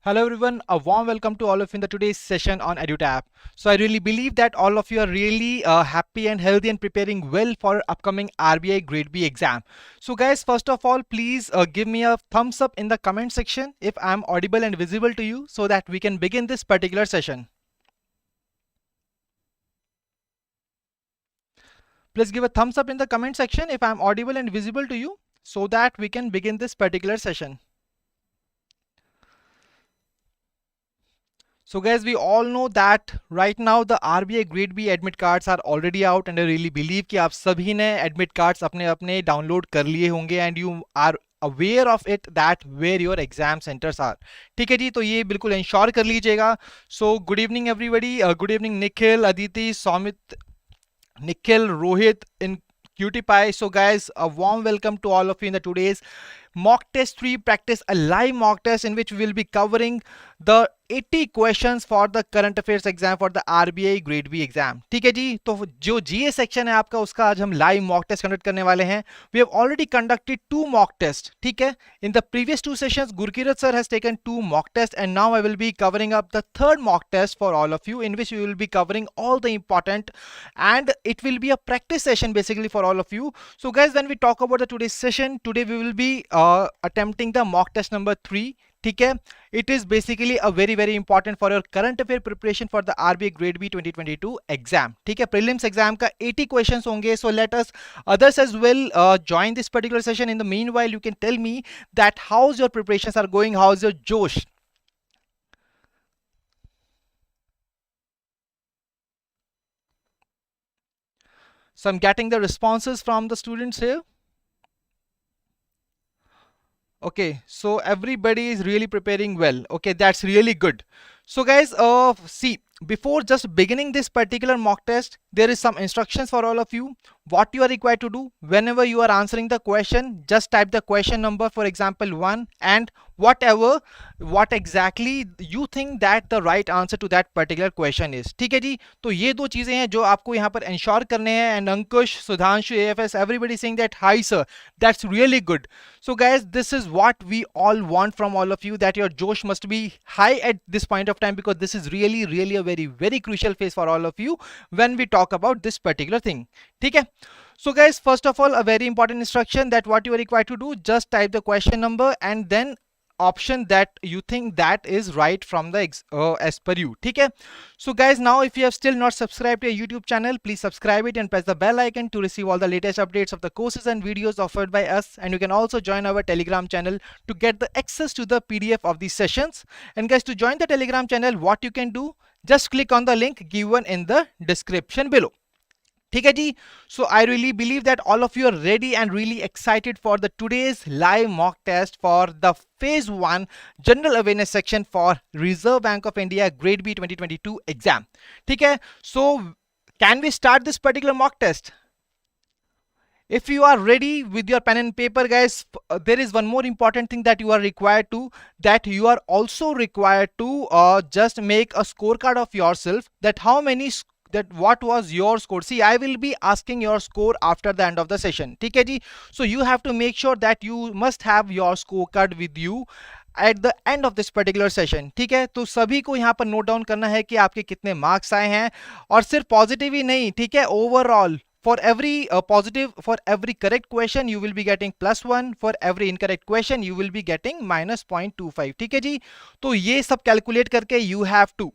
Hello everyone, a warm welcome to all of you in the today's session on EduTap. So I really believe that all of you are really happy and healthy and preparing well for upcoming RBI Grade B exam. So guys, first of all, please give me a thumbs up in the comment section if I'm audible and visible to you so that we can begin this particular session. Please give a thumbs up in the comment section if I'm audible and visible to you so that we can begin this particular session. So guys, we all know that right now the RBI Grade B admit cards are already out and I really believe कि आप सभी ने admit cards अपने अपने download कर लिए होंगे and you are aware of it that where your exam centers are. ठीक है जी, तो ये बिल्कुल ensure कर लीजिएगा. So good evening everybody, good evening Nikhil, Aditi, Somit, Nikhil, Rohit in QTPie. So guys, a warm welcome to all of you in the today's mock test 3 practice, a live mock test in which we will be covering the 80 questions for the current affairs exam for the RBI Grade B exam. ठीक है जी, तो जो GA section है आपका उसका आज हम live mock test conduct करने वाले हैं. We have already conducted 2 mock tests. ठीक है, in the previous 2 sessions Gurkirat sir has taken 2 mock tests and now I will be covering up the 3rd mock test for all of you in which we will be covering all the important and it will be a practice session basically for all of you. So guys, when we talk about the today's session, today we will be attempting the mock test number 3. ठीक है, it is basically a very important for your current affair preparation for the RBI Grade B 2022 exam. ठीक है, prelims exam का 80 questions होंगे. So let us others as well join this particular session. In the meanwhile, you can tell me that how's your preparations are going, how's your Josh. So I'm getting the responses from the students here. Okay, so everybody is really preparing well. Okay, that's really good. So guys, see, before just beginning this particular mock test, there is some instructions for all of you. What you are required to do whenever you are answering the question, just type the question number, for example 1, and what exactly you think that the right answer to that particular question is. ठीक है जी, तो ये दो चीजें हैं जो आपको यहाँ पर ensure करने हैं. And Ankush, Sudhanshu, AFS, everybody saying that hi sir, that's really good. So guys, this is what we all want from all of you, that your Josh must be high at this point of time because this is really a very crucial phase for all of you when we talk about this particular thing. ठीक है, so guys, first of all, a very important instruction that what you are required to do, just type the question number and then option that you think that is right from the as per you. ठीक है, so guys, now if you have still not subscribed to our YouTube channel, please subscribe it and press the bell icon to receive all the latest updates of the courses and videos offered by us. And you can also join our Telegram channel to get the access to the PDF of these sessions. And guys, to join the Telegram channel, what you can do, just click on the link given in the description below. ठीक है जी, so I really believe that all of you are ready and really excited for the today's live mock test for the phase 1 general awareness section for Reserve Bank of India Grade B 2022 exam. ठीक है, so can we start this particular mock test? If you are ready with your pen and paper, guys, there is one more important thing that you are required to, that you are also required to just make a scorecard of yourself, that how many that what was your score. See, I will be asking your score after the end of the session. ठीक है जी, so you have to make sure that you must have your scorecard with you at the end of this particular session. ठीक है, तो सभी को यहाँ पर note down करना है कि आपके कितने मार्क्स आए हैं, और सिर्फ पॉजिटिव ही नहीं, ठीक है, overall for every positive, for every correct question you will be getting +1, for every incorrect question you will be getting -0.25. ठीक है जी, तो ये सब कैलकुलेट करके you have to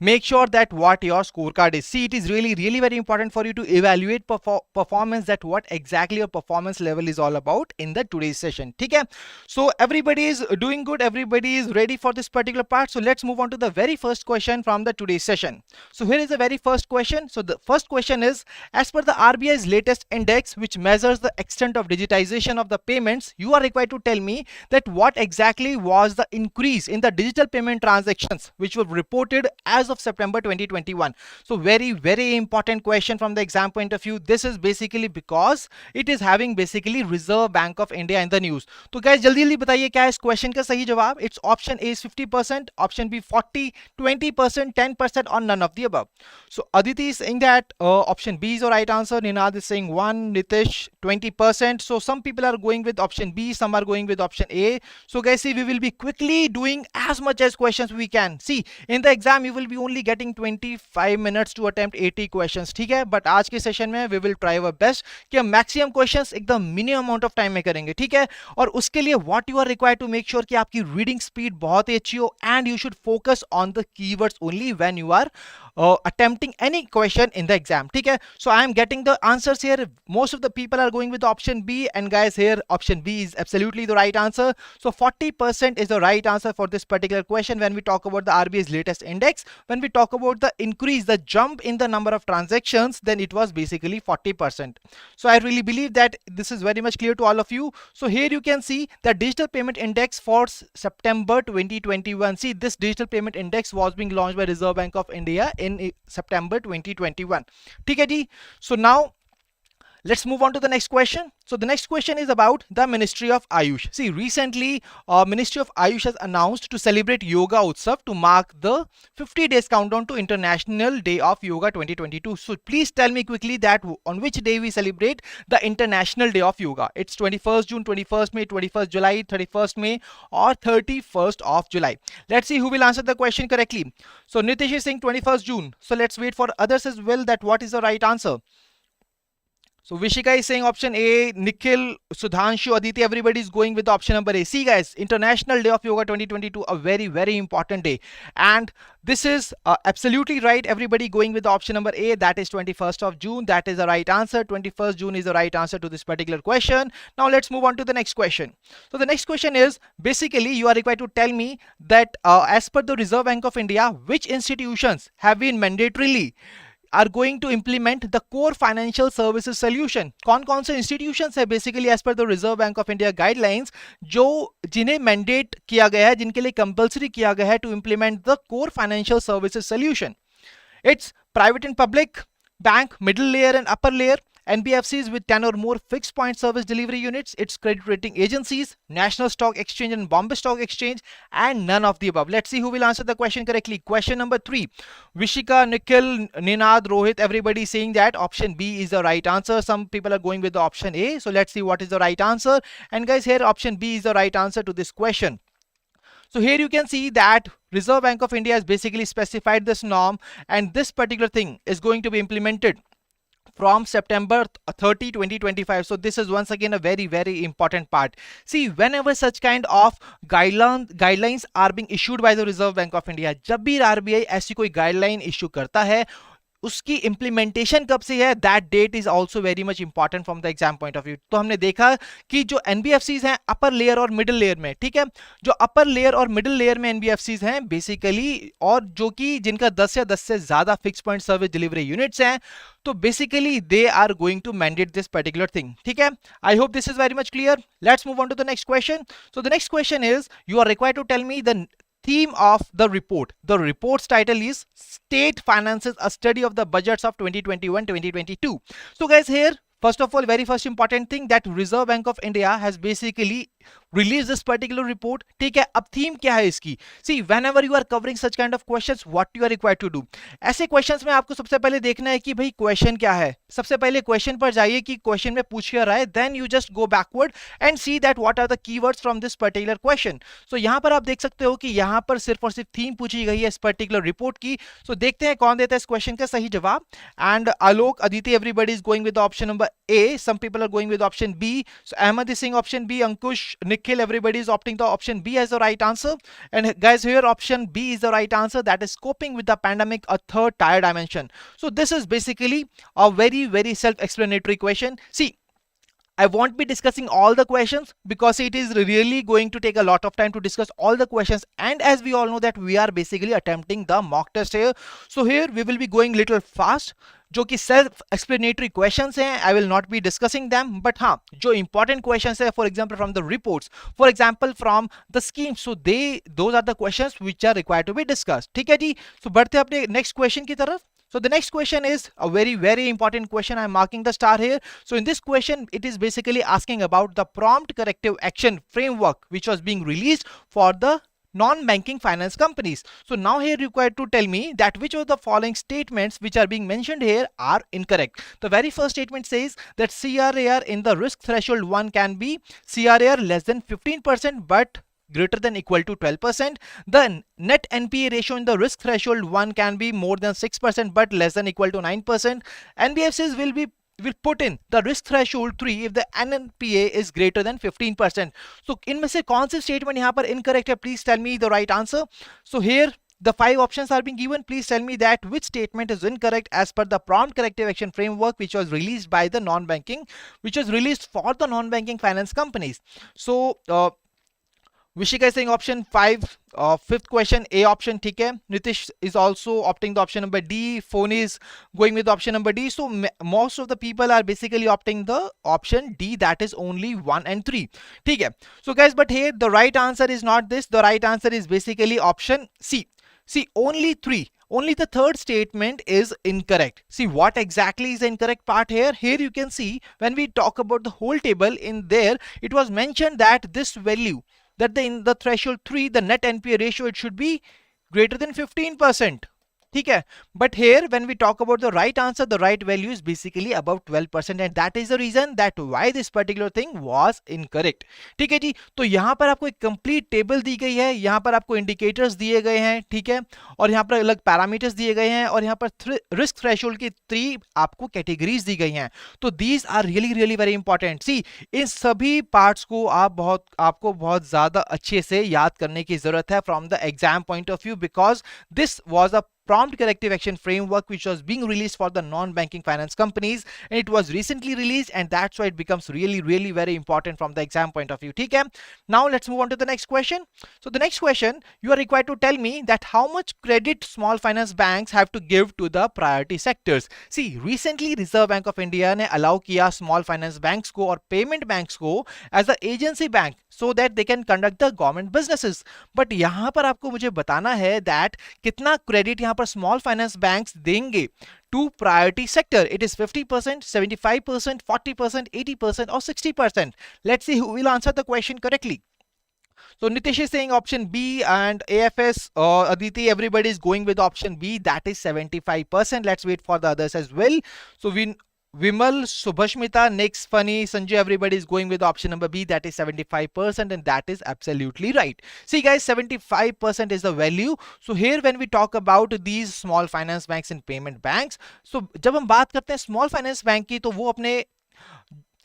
make sure that what your scorecard is. See, it is really very important for you to evaluate performance, that what exactly your performance level is all about in the today's session. ठीक है, so everybody is doing good, everybody is ready for this particular part. So let's move on to the very first question from the today's session. So here is the very first question. So the first question is, as per the RBI's latest index which measures the extent of digitization of the payments, you are required to tell me that what exactly was the increase in the digital payment transactions which were reported as of September 2021. So very important question from the exam point of view. This is basically because it is having basically Reserve Bank of India in the news. तो guys जल्दी जल्दी बताइए क्या है इस question का सही जवाब. It's option A is 50%, option B 40, 20%, 10% or none of the above. So Aditi is saying that option B is the right answer. Ninad is saying 1, Nitish 20%. So some people are going with option B, some are going with option A. So guys, see, we will be quickly doing as much as questions we can. See, in the exam you will be only getting 25 minutes to attempt 80 questions, ठीक है. But आज के session में we will try our best कि हम maximum questions एकदम minimum amount of time में करेंगे, ठीक है. और उसके लिए what you are required to make sure कि आपकी रीडिंग स्पीड बहुत ही अच्छी हो, and you should focus on the keywords only when you are attempting any question in the exam, ठीक है. So I am getting the answers here. Most of the people are going with option B, and guys here option B is absolutely the right answer. So 40% is the right answer for this particular question when we talk about the RBI's latest index. When we talk about the increase, the jump in the number of transactions, then it was basically 40%. So I really believe that this is very much clear to all of you. So here you can see the digital payment index for September 2021. See, this digital payment index was being launched by Reserve Bank of India in September 2021. ठीक है जी. So now let's move on to the next question. So the next question is about the Ministry of Ayush. See, recently Ministry of Ayush has announced to celebrate Yoga Utsav to mark the 50 days countdown to International Day of Yoga 2022. So please tell me quickly that on which day we celebrate the International Day of Yoga. It's 21st June, 21st May, 21st July, 31st May or 31st of July. Let's see who will answer the question correctly. So Nitish is saying 21st June. So let's wait for others as well that what is the right answer. So Vishika is saying option A, Nikhil, Sudhanshu, Aditi, everybody is going with option number A. See guys, International Day of Yoga 2022, a very important day. And this is absolutely right. Everybody going with the option number A, that is 21st of June. That is the right answer. 21st June is the right answer to this particular question. Now let's move on to the next question. So the next question is, basically you are required to tell me that as per the Reserve Bank of India, which institutions have been mandatorily are going to implement the core financial services solution. कौन कौन से institutions है basically as per the Reserve Bank of India guidelines जो जिन्हें mandate किया गया है, जिनके लिए compulsory किया गया है to implement the core financial services solution. It's private and public, bank, middle layer and upper layer, NBFCs with 10 or more fixed point service delivery units, its credit rating agencies, National Stock Exchange and Bombay Stock Exchange, and none of the above. Let's see who will answer the question correctly. Question number 3. Vishika, Nikhil, Ninad, Rohit, everybody saying that option B is the right answer. Some people are going with the option A. So let's see what is the right answer. And guys, here option B is the right answer to this question. So here you can see that Reserve Bank of India has basically specified this norm, and this particular thing is going to be implemented from September 30, 2025. So this is once again a very important part. See, whenever such kind of guidelines are being issued by the Reserve Bank of India, जब भी RBI ऐसी कोई guideline issue करता है, उसकी implementation कब से है, that date is also very much important from the exam point of view. तो हमने देखा कि जो एनबीएफसीज हैं अपर लेयर और मिडिल लेयर में, ठीक है, जो अपर लेयर और मिडिल लेयर में एनबीएफसीज हैं बेसिकली, और जो कि जिनका 10 या 10 से ज्यादा fix point service delivery units हैं, तो basically they are going to mandate this particular thing. ठीक है, I hope this is very much clear. Let's move on to the next question. So the next question is, you are required to tell me the theme of the report. The report's title is State Finances, a Study of the Budgets of 2021-2022. So guys, here first of all, very first important thing that Reserve Bank of India has basically released this particular report. ठीक है, अब theme क्या है इसकी? See, whenever you are covering such kind of questions, what you are required to do? ऐसे questions में आपको सबसे पहले देखना है कि भाई question क्या है. सबसे पहले question पर जाइए कि question में पूछ क्या रहा है, then you just go backward and see that what are the keywords from this particular question. So यहाँ पर आप देख सकते हो कि यहाँ पर सिर्फ और सिर्फ थीम पूछी गई है इस particular report की. So देखते हैं कौन देता है इस question का सही जवाब. And Alok, Aditi, everybody is going with the option number A. Some people are going with option B. So Ahmed is saying option B. Ankush, Nikhil, everybody is opting the option B as the right answer. And guys, here option B is the right answer. That is coping with the pandemic, a third tier dimension. So this is basically a very self-explanatory question. See, I won't be discussing all the questions because it is really going to take a lot of time to discuss all the questions, and as we all know that we are basically attempting the mock test here, so here we will be going little fast. जो कि self explanatory questions हैं, I will not be discussing them, but हाँ जो important questions है, for example from the reports, for example from the scheme, so they those are the questions which are required to be discussed. ठीक है जी. सो बढ़ते हैं अपने next question की तरफ. So the next question is a very important question. I'm marking the star here. So in this question, it is basically asking about the prompt corrective action framework which was being released for the non-banking finance companies. So now here you required to tell me that which of the following statements which are being mentioned here are incorrect. The very first statement says that CRAR in the risk threshold 1 can be CRAR less than 15% but greater than equal to 12%. The net NPA ratio in the risk threshold 1 can be more than 6% but less than equal to 9%. NBFCs will put in the risk threshold 3 if the NNPA is greater than 15%. So इनमें से कौन सी statement यहाँ पर incorrect है? Please tell me the right answer. So here the 5 options are being given. Please tell me that which statement is incorrect as per the prompt corrective action framework which was released by the non-banking, which was released for the non-banking finance companies. So Vishika is saying option 5. Fifth question, A option, ठीक है. Nitish is also opting the option number D. Phone is going with option number D. So most of the people are basically opting the option D, that is only 1 and 3. ठीक है. So guys, but here the right answer is not this. The right answer is basically option C. See, only 3. Only the third statement is incorrect. See, what exactly is the incorrect part here? Here you can see when we talk about the whole table, in there it was mentioned that this value, that in the threshold 3, the net NPA ratio, it should be greater than 15%. ठीक है. But here when we talk about the right answer, the right value is basically above 12%, and that is the reason that why this particular thing was incorrect. ठीक है जी. तो यहाँ पर आपको एक complete table दी गई है, यहाँ पर आपको indicators दिए गए हैं, ठीक है, और यहाँ पर अलग parameters दिए गए हैं, और यहाँ पर risk threshold की 3 आपको categories दी गई हैं. तो these are really very important. See, इन सभी parts को आपको बहुत ज़्यादा अच्छे से याद करने की ज़रूरत है from the exam point of view, because this was a prompt corrective action framework which was being released for the non-banking finance companies, and it was recently released, and that's why it becomes really very important from the exam point of view. ठीक है. Now let's move on to the next question. So the next question, you are required to tell me that how much credit small finance banks have to give to the priority sectors. See, recently Reserve Bank of India ने allow किया small finance banks को और payment banks को as a agency bank so that they can conduct the government businesses. But यहाँ पर आपको मुझे बताना है that कितना credit यहाँ पर स्मॉल फाइनेंस बैंक्स देंगे to priority sector. It is 50%, 75%, 40%, 80% और 60%. Let's see who will answer the question correctly. So Nitish is saying option B, and AFS, Aditi, everybody is going with option B, that is 75%. Let's wait for the others as well. So Vimal, Subhashmita, Next, Funny, Sanjay, everybody is going with option number B, that is 75%, and that is absolutely right. See guys, 75% is the value. So here when we talk about these small finance banks and payment banks, so जब हम बात करते हैं small finance bank की, तो वो अपने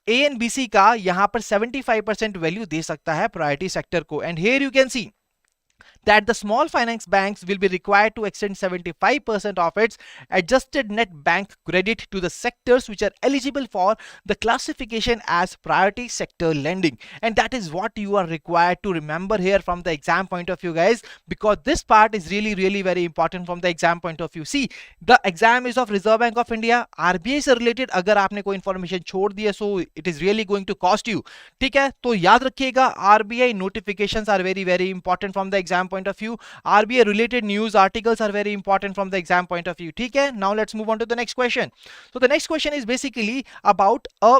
A and B C का यहाँ पर 75% वैल्यू दे सकता है प्रायोरिटी सेक्टर को. And here you can see that the small finance banks will be required to extend 75% of its adjusted net bank credit to the sectors which are eligible for the classification as priority sector lending. And that is what you are required to remember here from the exam point of view, guys, because this part is really very important from the exam point of view. See, the exam is of Reserve Bank of India. RBI से related अगर आपने कोई information छोड़ दी है, so it is really going to cost you. ठीक है, तो याद रखिएगा, RBI notifications are very important from the exam point of view. RBI related news articles are very important from the exam point of view. ठीक है. Now let's move on to the next question. So the next question is basically about a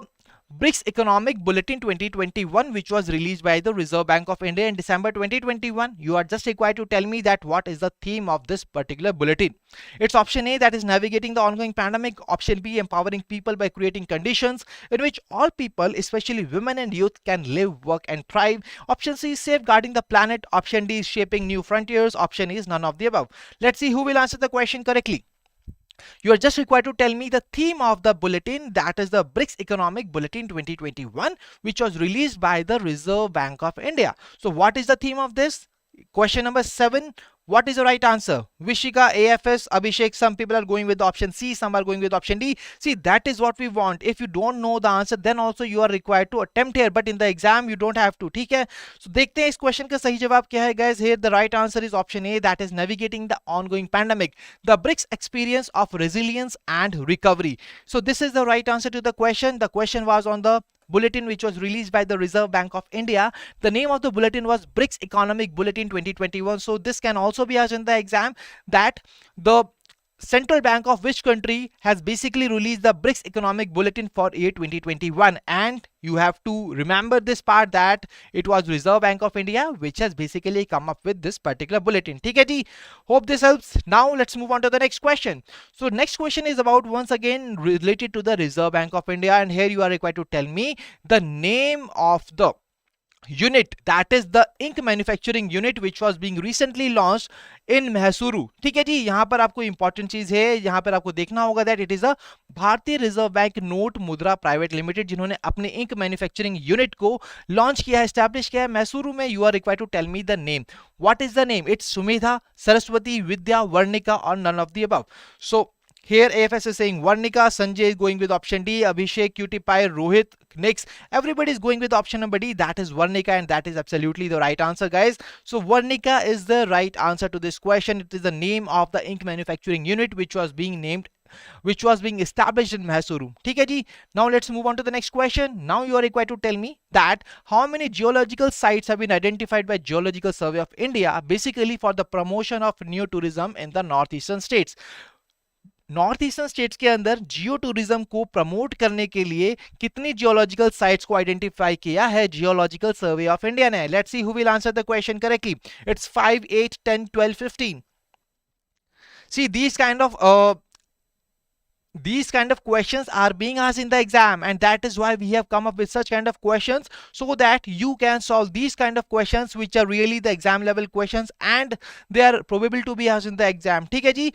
BRICS Economic Bulletin 2021 which was released by the Reserve Bank of India in December 2021. You are just required to tell me that what is the theme of this particular bulletin. It's option A, that is navigating the ongoing pandemic. Option B, empowering people by creating conditions in which all people, especially women and youth, can live, work and thrive. Option C, safeguarding the planet. Option D is shaping new frontiers. Option E is none of the above. Let's see who will answer the question correctly. You are just required to tell me the theme of the bulletin, that is the BRICS Economic Bulletin 2021 which was released by the Reserve Bank of India. So what is the theme of this? Question number 7. What is the right answer? Vishika, AFS, Abhishek, some people are going with option C, some are going with option D. See, that is what we want. If you don't know the answer, then also you are required to attempt here, but in the exam you don't have to. ठीक है? So देखते हैं इस question का सही जवाब क्या है guys. Here the right answer is option A, that is navigating the ongoing pandemic, the BRICS experience of resilience and recovery. So this is the right answer to the question. The question was on the bulletin which was released by the Reserve Bank of India. The name of the bulletin was BRICS Economic Bulletin 2021. So this can also be asked in the exam, that the central bank of which country has basically released the BRICS Economic Bulletin for year 2021, and you have to remember this part, that it was Reserve Bank of India which has basically come up with this particular bulletin. ठीक है जी? Hope this helps. Now let's move on to the next question. So next question is about, once again, related to the Reserve Bank of India, and here you are required to tell me the name of the unit, that is the ink manufacturing unit which was being recently launched in Mysuru. ठीक है जी? यहाँ पर आपको important चीज है, यहाँ पर आपको देखना होगा that it is a Bharatiya Reserve Bank Note Mudra Private Limited, जिन्होंने अपने इंक मैन्युफैक्चरिंग यूनिट को लॉन्च किया है, एस्टैब्लिश किया है मैसूरू में. You are required to tell me the name. What is the name? It's Sumedha, Saraswati, Vidya, Varnika or none of the above. So here AFS is saying Varnika, Sanjay is going with option D, Abhishek, Cutie Pie, Rohit, next everybody is going with option number D, that is Varnika, and that is absolutely the right answer guys. So Varnika is the right answer to this question. It is the name of the ink manufacturing unit which was being established in Mysuru. ठीक है जी? Now let's move on to the next question. Now you are required to tell me that how many geological sites have been identified by Geological Survey of India, basically for the promotion of neo tourism in the northeastern states. North eastern states के अंदर जियो tourism को promote करने के लिए कितनी geological sites को identify किया है जियोलॉजिकल सर्वे ऑफ इंडिया ने? Let's see who will answer the question correctly. It's 5, 8, 10, 12, 15. See, these kind of questions are being asked in the exam, and that is why we have come up with such kind of questions, so that you can solve these kind of questions which are really the exam level questions, and they are probable to be asked in the exam. ठीक है जी?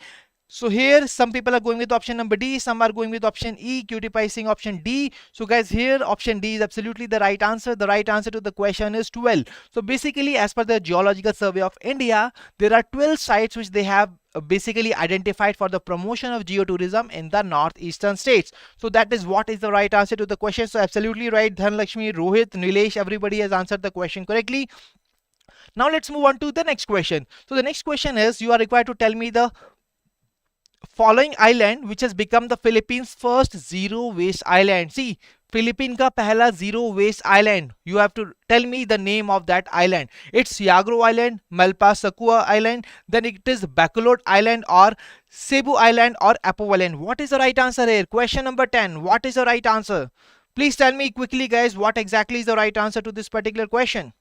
So here some people are going with option number D, some are going with option E, Cutie Pie saying option D. So guys, here option D is absolutely the right answer. The right answer to the question is 12. So basically, as per the Geological Survey of India, there are 12 sites which they have basically identified for the promotion of geotourism in the northeastern states. So that is what is the right answer to the question. So absolutely right, Dhanlakshmi, Rohit, Nilesh, everybody has answered the question correctly. Now let's move on to the next question. So the next question is, you are required to tell me the following island which has become the Philippines first zero waste island. See, Philippines का पहला zero waste island. You have to tell me the name of that island. It's Yagro Island, Malpa-Sakua Island, then it is Bacolod Island, or Cebu Island, or Apo Island. What is the right answer here? Question number 10. What is the right answer? Please tell me quickly guys, what exactly is the right answer to this particular question?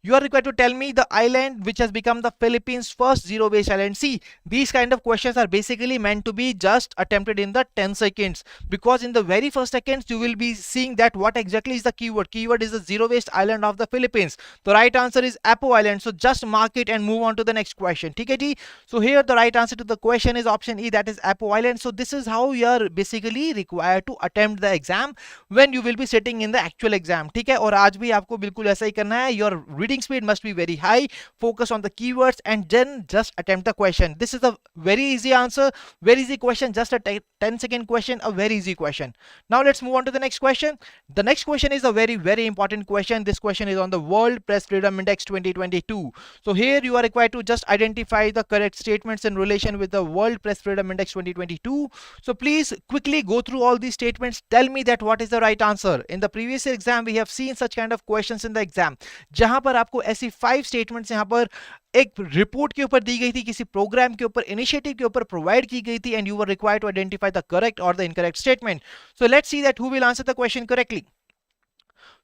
You are required to tell me the island which has become the Philippines first zero waste island. See, these kind of questions are basically meant to be just attempted in the 10 seconds, because in the very first seconds you will be seeing that what exactly is the keyword. Keyword is the zero waste island of the Philippines. The right answer is Apo Island. So just mark it and move on to the next question. ठीक है जी? So here the right answer to the question is option E, that is Apo Island. So this is how you are basically required to attempt the exam when you will be sitting in the actual exam. ठीक है? और आज भी आपको बिल्कुल ऐसा ही करना है. Your reading speed must be very high, focus on the keywords, and then just attempt the question. This is a very easy answer, very easy question, just a 10-second question, a very easy question. Now let's move on to the next question. The next question is a very important question. This question is on the World Press Freedom Index 2022. So here you are required to just identify the correct statements in relation with the World Press Freedom Index 2022. So please quickly go through all these statements, tell me that what is the right answer. In the previous exam we have seen such kind of questions in the exam, जहां पर आपको ऐसी 5 statements यहां पर एक report के ऊपर दी गई थी, किसी प्रोग्राम के ऊपर, इनिशिएटिव के ऊपर प्रोवाइड की गई थी, and you were required to identify the correct or the incorrect statement. So let's see that who will answer the question correctly.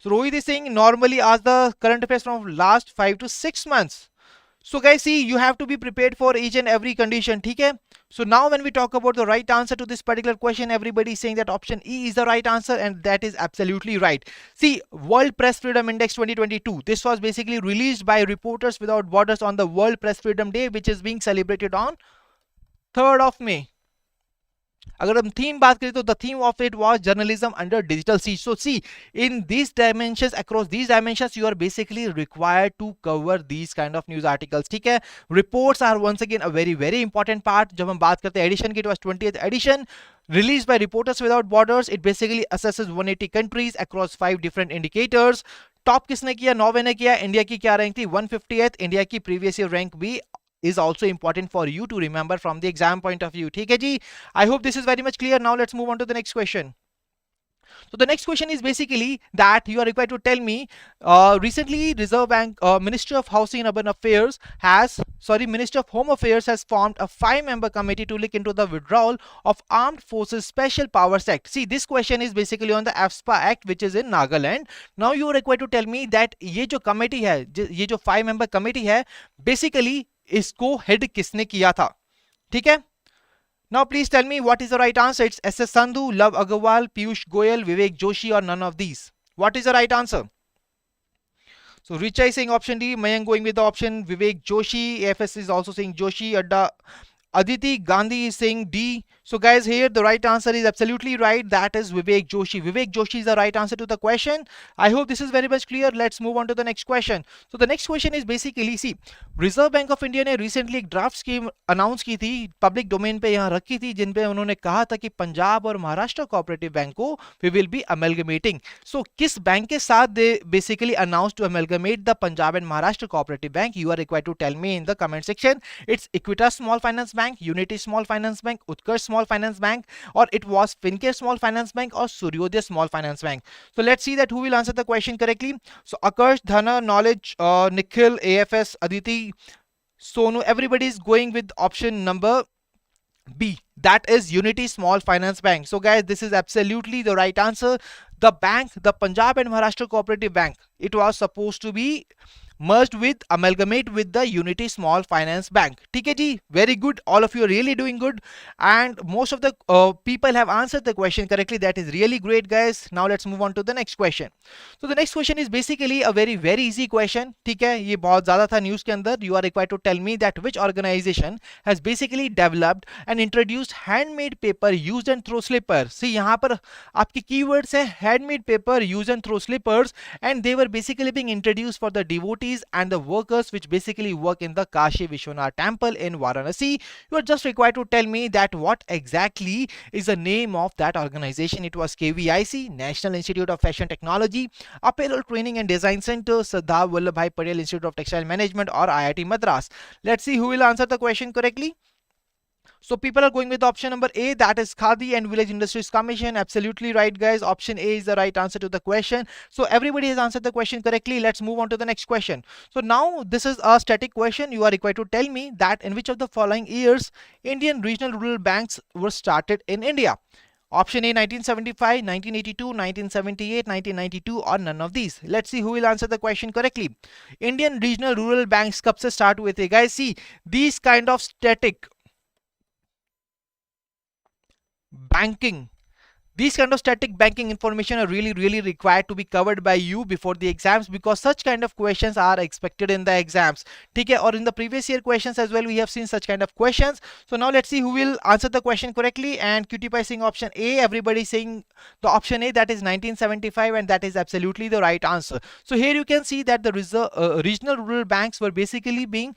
So Rohit is saying normally ask the current affairs from last 5 to 6 months. So guys, see, you have to be prepared for each and every condition. ठीक है? So now when we talk about the right answer to this particular question, everybody is saying that option E is the right answer, and that is absolutely right. See, World Press Freedom Index 2022, this was basically released by Reporters Without Borders on the World Press Freedom Day, which is being celebrated on 3rd of May. अगर हम theme बात करें तो the theme of it was journalism under digital siege. So see, in these dimensions, across these dimensions, you are basically required to cover these kind of news articles. ठीक है. Reports are once again a very very important part. जब हम बात करते हैं edition की, it was 20th edition released by Reporters Without Borders. It basically assesses 180 countries across 5 different indicators. Top किसने किया? नॉर्वे ने किया. इंडिया की क्या रैंक थी? 150th. इंडिया की प्रीवियस ईयर रैंक भी is also important for you to remember from the exam point of view. ठीक है जी. I hope this is very much clear. Now let's move on to the next question. So the next question is basically that you are required to tell me, recently Reserve Bank, Ministry of Housing and Urban Affairs Ministry of Home Affairs has formed a 5-member committee to look into the withdrawal of Armed Forces Special Powers Act. See, this question is basically on the AFSPA Act which is in Nagaland. Now you are required to tell me that ये जो committee है, ये जो 5-member committee है, basically इसको head किसने किया था? ठीक है. Now please tell me what is the right answer. It's SS Sandhu, Love Agarwal, Piyush Goyal, Vivek Joshi, or none of these. What is the right answer? So Richa is saying option D, Mayank going with the option Vivek Joshi, AFS is also saying Joshi, Aditi Gandhi is saying D. So guys, here the right answer is absolutely right. That is Vivek Joshi. Vivek Joshi is the right answer to the question. I hope this is very much clear. Let's move on to the next question. So the next question is basically, see, Reserve Bank of India ने recently एक draft scheme announce की थी, public domain पे यहाँ रखी थी, जिन पे उन्होंने कहा था कि पंजाब और महाराष्ट्र cooperative bank को we will be amalgamating. So किस बैंक के साथ they basically announced to amalgamate the Punjab and Maharashtra cooperative bank? You are required to tell me in the comment section. It's Equitas Small Finance Bank, Unity Small Finance Bank, Utkarsh Small Finance Bank, or it was Fincare Small Finance Bank or Suryodaya Small Finance Bank. So let's see that who will answer the question correctly. So Akarsh, Dhana, Knowledge, Nikhil, AFS, Aditi, Sonu, everybody is going with option number B. That is Unity Small Finance Bank. So guys, this is absolutely the right answer. The bank, the Punjab and Maharashtra Cooperative Bank, it was supposed to be merged with, amalgamate with the Unity Small Finance Bank. ठीक है जी, very good. All of you are really doing good, and most of the people have answered the question correctly. That is really great, guys. Now let's move on to the next question. So the next question is basically a very very easy question. ठीक है, ये बहुत ज़्यादा था news के अंदर. You are required to tell me that which organization has basically developed and introduced handmade paper use and throw slippers. See, यहाँ पर आपके keywords हैं handmade paper use and throw slippers, and they were basically being introduced for the devotees and the workers which basically work in the Kashi Vishwanath temple in Varanasi. You are just required to tell me that what exactly is the name of that organization. It was KVIC, National Institute of Fashion Technology, Apparel Training and Design Center, Sardar Vallabhbhai Patel Institute of Textile Management, or IIT Madras. Let's see who will answer the question correctly. So people are going with option number A, that is Khadi and Village Industries Commission. Absolutely right, guys. Option A is the right answer to the question. So everybody has answered the question correctly. Let's move on to the next question. So now this is a static question. You are required to tell me that in which of the following years Indian regional rural banks were started in India. Option A 1975, 1982, 1978, 1992, or none of these. Let's see who will answer the question correctly. Indian regional rural banks कब से start हुए थे? Guys, see, these kind of static banking, these kind of static banking information are really really required to be covered by you before the exams, because such kind of questions are expected in the exams. ठीक है, or in the previous year questions as well we have seen such kind of questions. So now let's see who will answer the question correctly. And QTPI saying option A, everybody saying the option A, that is 1975, and that is absolutely the right answer. So here you can see that the regional rural banks were basically being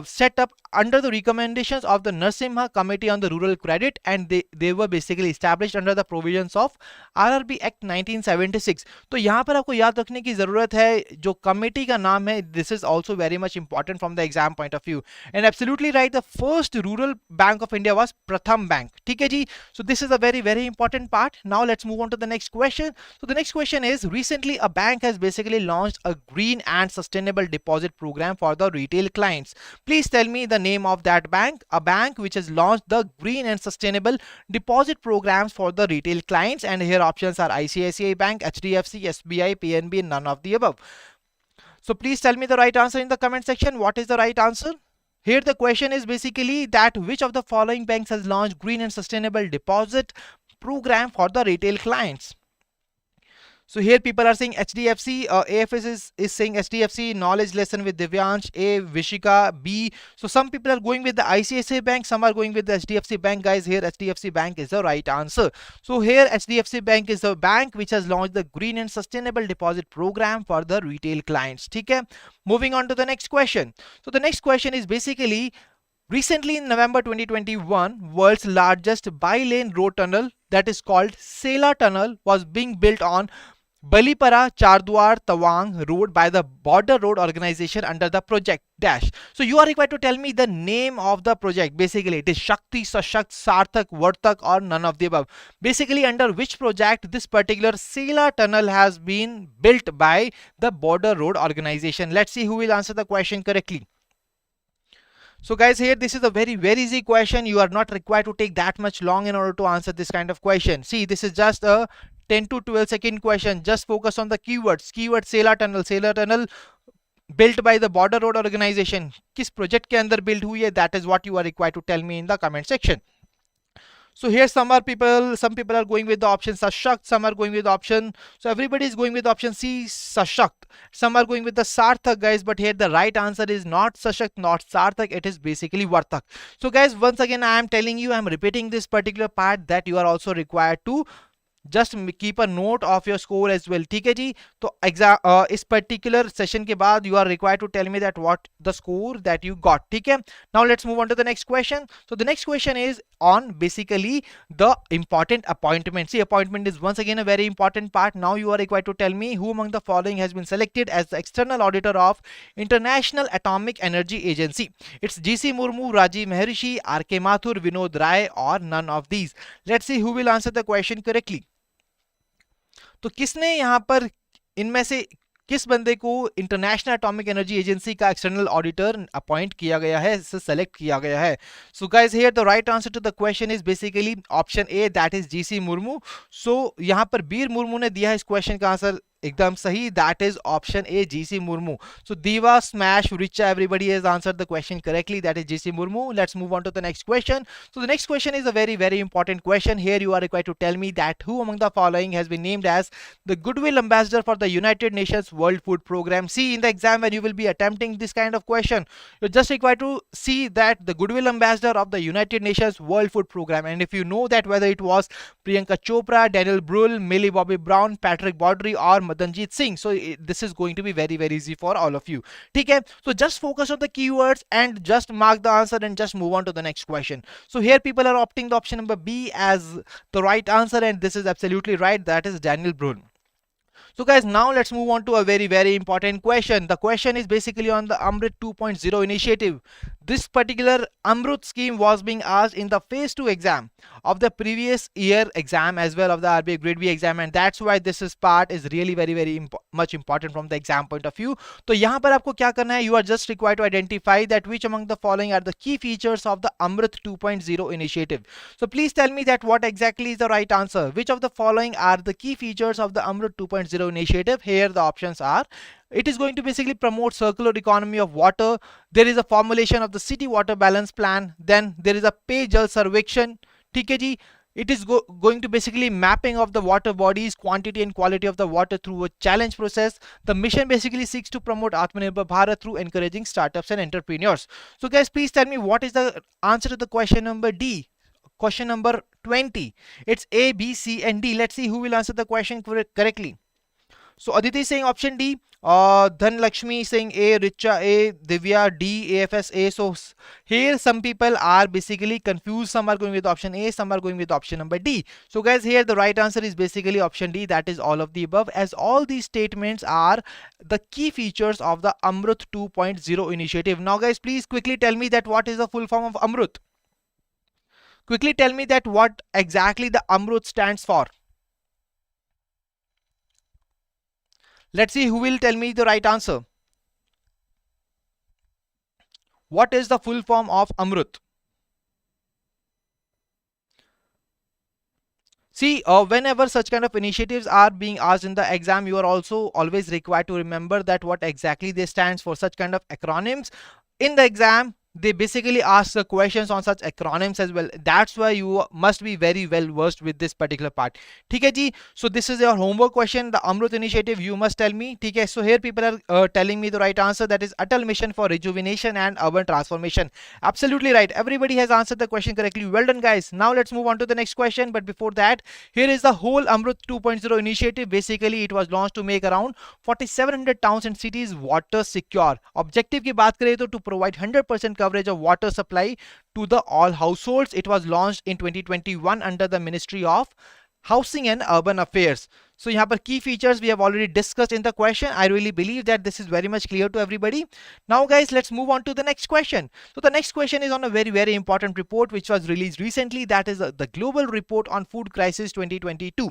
set up under the recommendations of the Narasimha Committee on the Rural Credit, and they were basically established under the provisions of RRB Act 1976. तो यहाँ पर आपको याद रखने की जरूरत है, जो कमेटी का नाम है, this is also very much important from the exam point of view. And absolutely right, the first rural bank of India was Pratham Bank. ठीक है जी. So this is a very very important part. Now let's move on to the next question. So the next question is, recently a bank has basically launched a green and sustainable deposit program for the retail clients. Please tell me the name of that bank. A bank which has launched the green and sustainable deposit programs for the retail clients, and here options are ICICI Bank, HDFC, SBI, PNB, none of the above. So please tell me the right answer in the comment section. What is the right answer? Here the question is basically that which of the following banks has launched green and sustainable deposit program for the retail clients. So here people are saying HDFC, AFS is saying HDFC, knowledge lesson with Divyansh, A, Vishika, B. So some people are going with the ICICI Bank, some are going with the HDFC Bank. Guys, here HDFC Bank is the right answer. So here HDFC Bank is the bank which has launched the Green and Sustainable Deposit Program for the retail clients. Okay? Moving on to the next question. So the next question is basically, recently in November 2021, world's largest bi-lane road tunnel that is called Sela Tunnel was being built on Balipara Chardwar Tawang Road by the Border Road Organization under the project dash. So you are required to tell me the name of the project. Basically it is Shakti, Sashakt, Sarthak, Vartak or none of the above. Basically under which project this particular Sela tunnel has been built by the Border Road Organization. Let's see who will answer the question correctly. So guys, here this is a very easy question. You are not required to take that much long in order to answer this kind of question. See, this is just a 10 to 12 second question. Just focus on the keywords. Keyword Sela tunnel built by the Border Road Organization. किस project के अंदर build हुई है? That is what you are required to tell me in the comment section. So here some people are going with the option Sashakt, some are going with the option, so everybody is going with option C, Sashakt. Some are going with the Sarthak, guys, but here the right answer is not Sashakt, not Sarthak, it is basically Vartak. So guys, once again I am telling you, I am repeating this particular part that you are also required to just keep a note of your score as well. ठीक है जी, तो exam इस particular session के बाद you are required to tell me that what the score that you got. ठीक है, now let's move on to the next question. So the next question is on basically the important appointment. See, appointment is once again a very important part. Now you are required to tell me who among the following has been selected as the external auditor of International Atomic Energy Agency. It's GC Murmu, Rajiv Maharishi, RK Mathur, Vinod Rai or none of these. Let's see who will answer the question correctly. तो किसने यहाँ पर इनमें से किस बंदे को International Atomic Energy Agency का एक्सटर्नल ऑडिटर अपॉइंट किया गया है, इससे सेलेक्ट किया गया है? So guys, here the right answer to the question is basically option A, that is GC Murmu. So यहाँ पर बीर मुर्मू ने दिया है इस क्वेश्चन का आंसर एकदम सही, that is option A, GC Murmu. So Diva, Smash, Richa, everybody has answered the question correctly, that is GC Murmu. Let's move on to the next question. So the next question is a very important question. Here you are required to tell me that who among the following has been named as the goodwill ambassador for the United Nations World Food Program. See, in the exam when you will be attempting this kind of question, you're just required to see that the goodwill ambassador of the United Nations World Food Program, and if you know that whether it was Priyanka Chopra, Daniel Brühl, Millie Bobby Brown, Patrick Baudry or Madanjit Singh, so this is going to be very easy for all of you. Okay, so just focus on the keywords and just mark the answer and just move on to the next question. So here people are opting the option number B as the right answer, and this is absolutely right, that is Daniel Brühl. So guys, now let's move on to a very important question. The question is basically on the Amrit 2.0 initiative. This particular Amrit scheme was being asked in the phase 2 exam of the previous year exam as well of the RBI Grade B exam, and that's why this is part is really very much important from the exam point of view. तो यहाँ पर आपको क्या करना है? You are just required to identify that which among the following are the key features of the Amrit 2.0 initiative. So please tell me that what exactly is the right answer. Which of the following are the key features of the Amrit 2.0 initiative? Here the options are: it is going to basically promote circular economy of water, there is a formulation of the city water balance plan, then there is a Pay Jal Sarvekshan, ठीक है जी, it is going to basically mapping of the water bodies, quantity and quality of the water through a challenge process. The mission basically seeks to promote Atmanirbhar Bharat through encouraging startups and entrepreneurs. So guys, please tell me what is the answer to the question number D. Question number 20. It's A, B, C and D. Let's see who will answer the question correctly. So Aditi is saying option D, Dhan Lakshmi is saying A, Richa A, Divya D, AFS A. So here some people are basically confused. Some are going with option A, some are going with option number D. So guys, here the right answer is basically option D, that is all of the above, as all these statements are the key features of the Amrit 2.0 initiative. Now guys, please quickly tell me that what is the full form of Amrit. Quickly tell me that what exactly the Amrit stands for. Let's see who will tell me the right answer. What is the full form of Amrit? See, whenever such kind of initiatives are being asked in the exam, you are also always required to remember that what exactly they stands for. Such kind of acronyms in the exam they basically ask the questions on such acronyms as well. That's why you must be very well versed with this particular part. ठीक है जी. So this is your homework question. The Amrut initiative, you must tell me. ठीक है. So here people are telling me the right answer, that is Atal Mission for Rejuvenation and Urban Transformation. Absolutely right. Everybody has answered the question correctly. Well done, guys. Now let's move on to the next question. But before that, here is the whole Amrut 2.0 initiative. Basically, it was launched to make around 4,700 towns and cities water secure. Objective की बात करें तो to provide 100% coverage of water supply to the all households. It was launched in 2021 under the Ministry of Housing and Urban Affairs. So यहाँ पर key features we have already discussed in the question. I really believe that this is very much clear to everybody. Now guys, let's move on to the next question. So the next question is on a very important report which was released recently, that is the Global Report on Food Crisis 2022.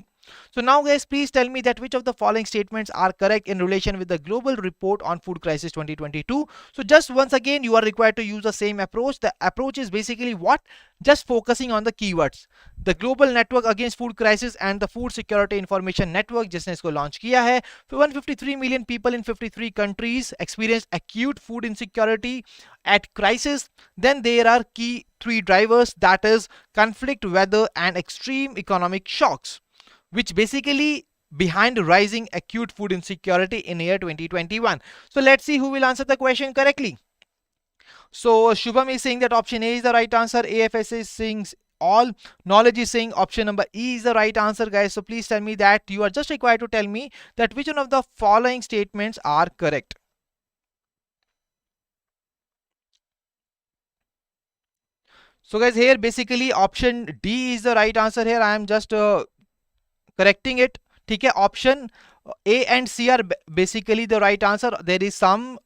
So now guys, please tell me that which of the following statements are correct in relation with the Global Report on Food Crisis 2022. So just once again, you are required to use the same approach. The approach is basically what? Just focusing on the keywords. The Global Network Against Food Crisis and the Food Security Information Network, जिसने इसको launch किया है. 153 million people in 53 countries experience acute food insecurity at crisis. Then there are key three drivers, that is conflict, weather and extreme economic shocks, which basically behind rising acute food insecurity in year 2021. So let's see who will answer the question correctly. So Shubham is saying that option A is the right answer. AFS is saying all. Knowledge is saying option number E is the right answer, guys. So please tell me that you are just required to tell me that which one of the following statements are correct. So guys, here basically option D is the right answer. Here I am just correcting it. ठीक है, option A and C are basically the right answer. There is some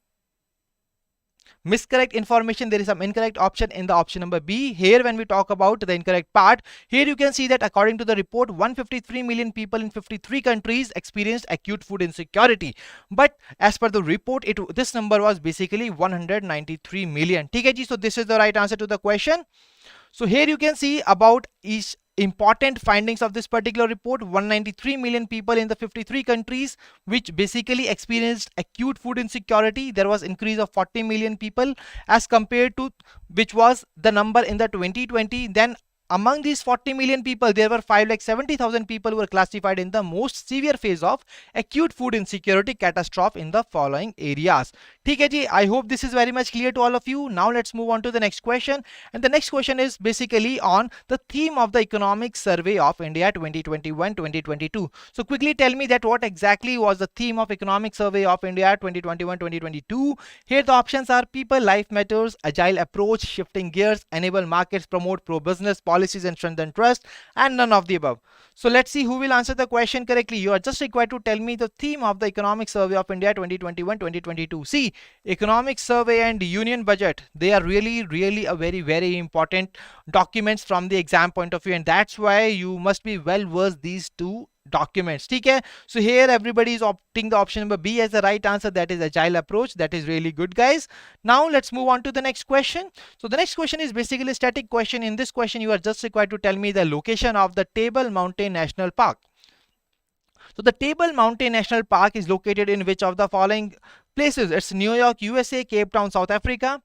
miscorrect information, there is some incorrect option in the option number B. Here when we talk about the incorrect part, here you can see that according to the report, 153 million people in 53 countries experienced acute food insecurity. But as per the report, this number was basically 193 million. ठीक है जी, so this is the right answer to the question. So here you can see about each important findings of this particular report. 193 million people in the 53 countries which basically experienced acute food insecurity. There was increase of 40 million people as compared to which was the number in the 2020. Then among these 40 million people, there were 5,70,000 people who were classified in the most severe phase of acute food insecurity catastrophe in the following areas. ठीक है जी, I hope this is very much clear to all of you. Now let's move on to the next question. And the next question is basically on the theme of the Economic Survey of India 2021-2022. So quickly tell me that what exactly was the theme of Economic Survey of India 2021-2022. Here the options are people, life matters, agile approach, shifting gears, enable markets, promote pro-business policies and strengthen trust, and none of the above. So let's see who will answer the question correctly. You are just required to tell me the theme of the Economic Survey of India 2021-2022. See, Economic Survey and Union Budget, they are really a very important documents from the exam point of view, and that's why you must be well versed these two documents. ठीक है, so here everybody is opting the option number B as the right answer, that is agile approach. That is really good, guys. Now let's move on to the next question. So the next question is basically a static question. In this question, you are just required to tell me the location of the Table Mountain National Park. So the Table Mountain National Park is located in which of the following places? It's New York, USA, Cape Town, South Africa,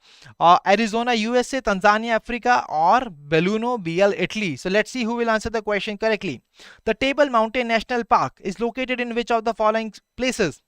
Arizona, USA, Tanzania, Africa, or Belluno, BL, Italy. So let's see who will answer the question correctly. The Table Mountain National Park is located in which of the following places?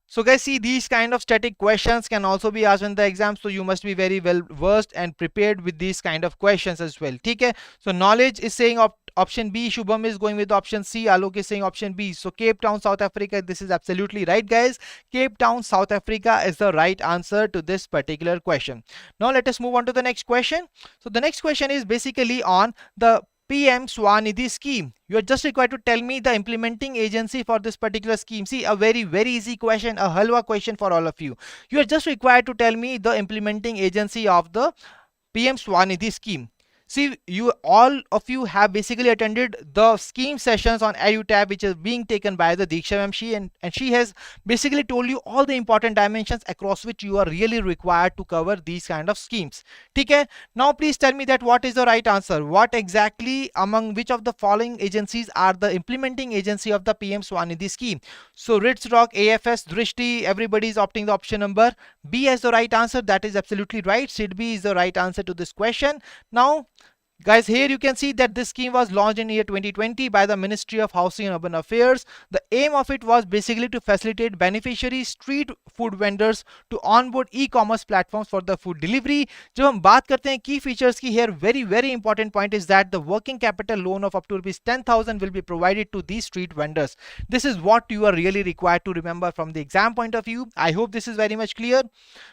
So guys, see, these kind of static questions can also be asked in the exam, so you must be very well versed and prepared with these kind of questions as well. ठीक है, so knowledge is saying option B, Shubham is going with option C, Alok is saying option B. So Cape Town, South Africa, this is absolutely right, guys. Cape Town, South Africa is the right answer to this particular question. Now let us move on to the next question. So the next question is basically on the PM Swanidhi scheme. You are just required to tell me the implementing agency for this particular scheme. See, a very easy question, a halwa question for all of you. You are just required to tell me the implementing agency of the PM Swanidhi scheme. See, you all of you have basically attended the scheme sessions on EduTap, which is being taken by the Diksha ma'am. And she has basically told you all the important dimensions across which you are really required to cover these kind of schemes. Okay. Now please tell me that what is the right answer. What exactly among which of the following agencies are the implementing agency of the PM Swanidhi scheme? So Ritz Rock, AFS, Drishti, everybody is opting the option number B as the right answer. That is absolutely right. SEBI is the right answer to this question. Now, guys, here you can see that this scheme was launched in year 2020 by the Ministry of Housing and Urban Affairs. The aim of it was basically to facilitate beneficiaries, street food vendors to onboard e-commerce platforms for the food delivery. जब हम बात करते हैं key features की, here very important point is that the working capital loan of up to rupees 10,000 will be provided to these street vendors. This is what you are really required to remember from the exam point of view. I hope this is very much clear.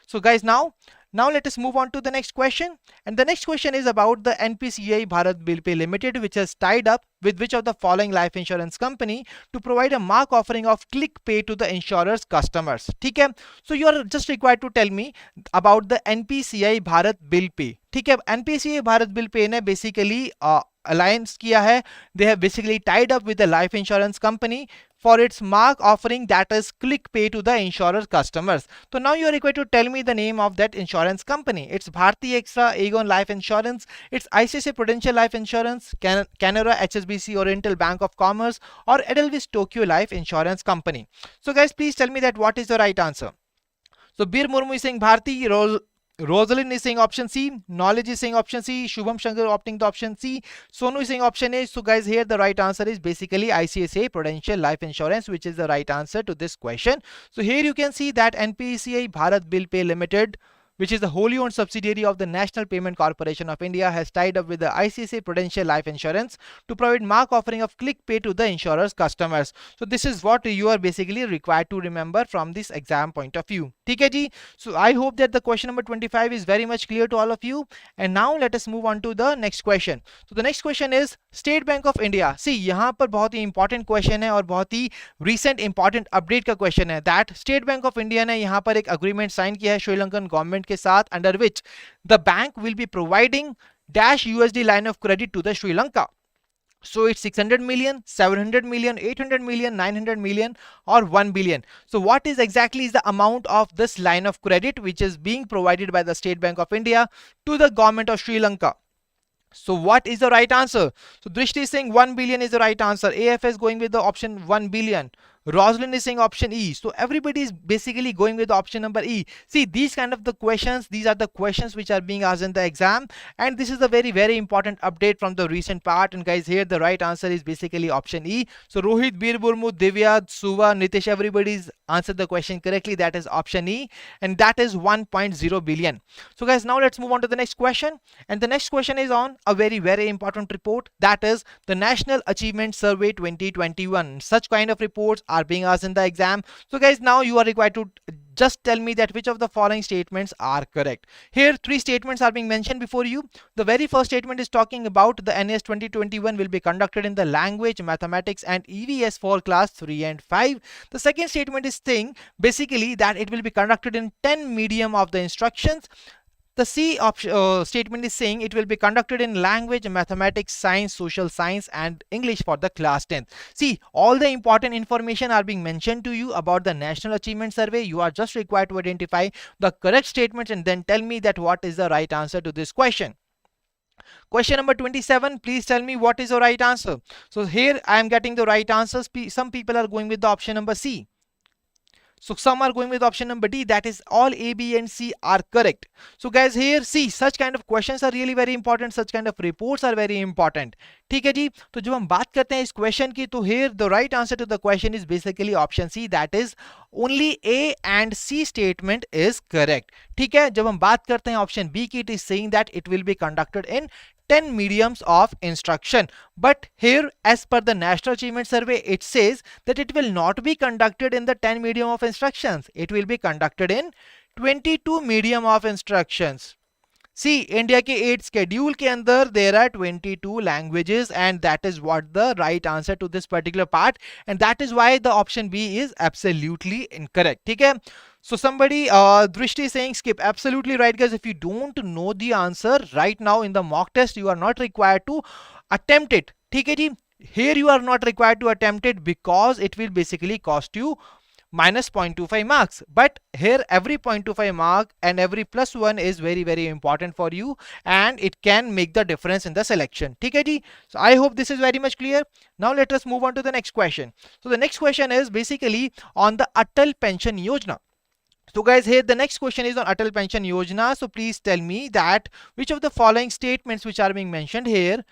So guys, now let us move on to the next question. And the next question is about the NPCI Bharat Bill Pay Limited, which has tied up with which of the following life insurance company to provide a mark offering of click pay to the insurer's customers. ठीक है? So you are just required to tell me about the NPCI Bharat Bill Pay. ठीक है? NPCI Bharat Bill Pay ने basically alliance किया है. They have basically tied up with the life insurance company for its mark offering, that is click pay to the insurer's customers. So now you are required to tell me the name of that insurance company. It's Bharti Extra, Aegon Life Insurance, it's ICICI Prudential Life Insurance, Canara, HSBC, Oriental Bank of Commerce, or Edelweiss Tokyo Life Insurance Company. So guys, please tell me that what is the right answer. So Bir Murmu is saying Bharti, Rosalind is saying option C, Knowledge is saying option C, Shubham Shankar opting the option C, Sonu is saying option A. So guys, here the right answer is basically ICICI Prudential Life Insurance, which is the right answer to this question. So here you can see that NPCI Bharat Bill Pay Limited, which is the wholly owned subsidiary of the National Payment Corporation of India, has tied up with the ICICI Prudential Life Insurance to provide mark offering of click pay to the insurer's customers. So this is what you are basically required to remember from this exam point of view. ठीक है जी? So I hope that the question number 25 is very much clear to all of you. And now let us move on to the next question. So the next question is State Bank of India. See, यहाँ पर बहुत ही important question है और बहुत ही recent important update का question है. That State Bank of India ने यहाँ पर एक agreement sign किया है श्रीलंकन गवर्नमेंट के साथ, under which the bank will be providing dash USD line of credit to the Sri Lanka. So it's 600 million, 700 million, 800 million, 900 million, or 1 billion. So what is exactly is the amount of this line of credit which is being provided by the State Bank of India to the government of Sri Lanka? So what is the right answer? So Drishti is saying 1 billion is the right answer. AFS going with the option 1 billion. Rosalind is saying option E. So everybody is basically going with the option number E. See, these kind of the questions, these are the questions which are being asked in the exam, and this is a very important update from the recent part. And guys, here the right answer is basically option E. So Rohit, Bir Burmu, Divya, Suva, Nitish, everybody's answered the question correctly. That is option E, and that is 1.0 billion. So guys, now let's move on to the next question. And the next question is on a very important report, that is the National Achievement Survey 2021. Such kind of reports are being asked in the exam. So guys, now you are required to just tell me that which of the following statements are correct. Here 3 statements are being mentioned before you. The very first statement is talking about the NAS 2021 will be conducted in the language, mathematics and EVS for class 3 and 5. The second statement is saying basically that it will be conducted in 10 medium of the instructions. The C statement is saying it will be conducted in language, mathematics, science, social science and English for the class 10th. See, all the important information are being mentioned to you about the National Achievement Survey. You are just required to identify the correct statements and then tell me that what is the right answer to this question. Question number 27, please tell me what is the right answer. So here I am getting the right answers. Some people are going with the option number C. So some are going with option number D, that is all A, B and C are correct. So guys, here see, such kind of questions are really very important, such kind of reports are very important. ठीक है जी? तो जब हम बात करते हैं इस क्वेश्चन की, तो here the right answer to the question is basically option C, that is only A and C statement is correct. ठीक है? जब हम बात करते हैं option B की, it is saying that it will be conducted in 10 mediums of instruction. But here, as per the National Achievement Survey, it says that it will not be conducted in the 10 medium of instructions. It will be conducted in 22 medium of instructions. See, India के 8 schedule के अंदर there are 22 languages, and that is what the right answer to this particular part, and that is why the option B is absolutely incorrect. ठीक है? So somebody, Drishti is saying skip. Absolutely right, guys. If you don't know the answer right now in the mock test, you are not required to attempt it. ठीक है जी? Here you are not required to attempt it because it will basically cost you minus 0.25 marks. But here every 0.25 mark and every plus one is very important for you, and it can make the difference in the selection. ठीक है जी? So I hope this is very much clear. Now let us move on to the next question. So the next question is basically on the Atal Pension Yojana. So guys, here the next question is on Atal Pension Yojana. So please tell me that which of the following statements which are being mentioned here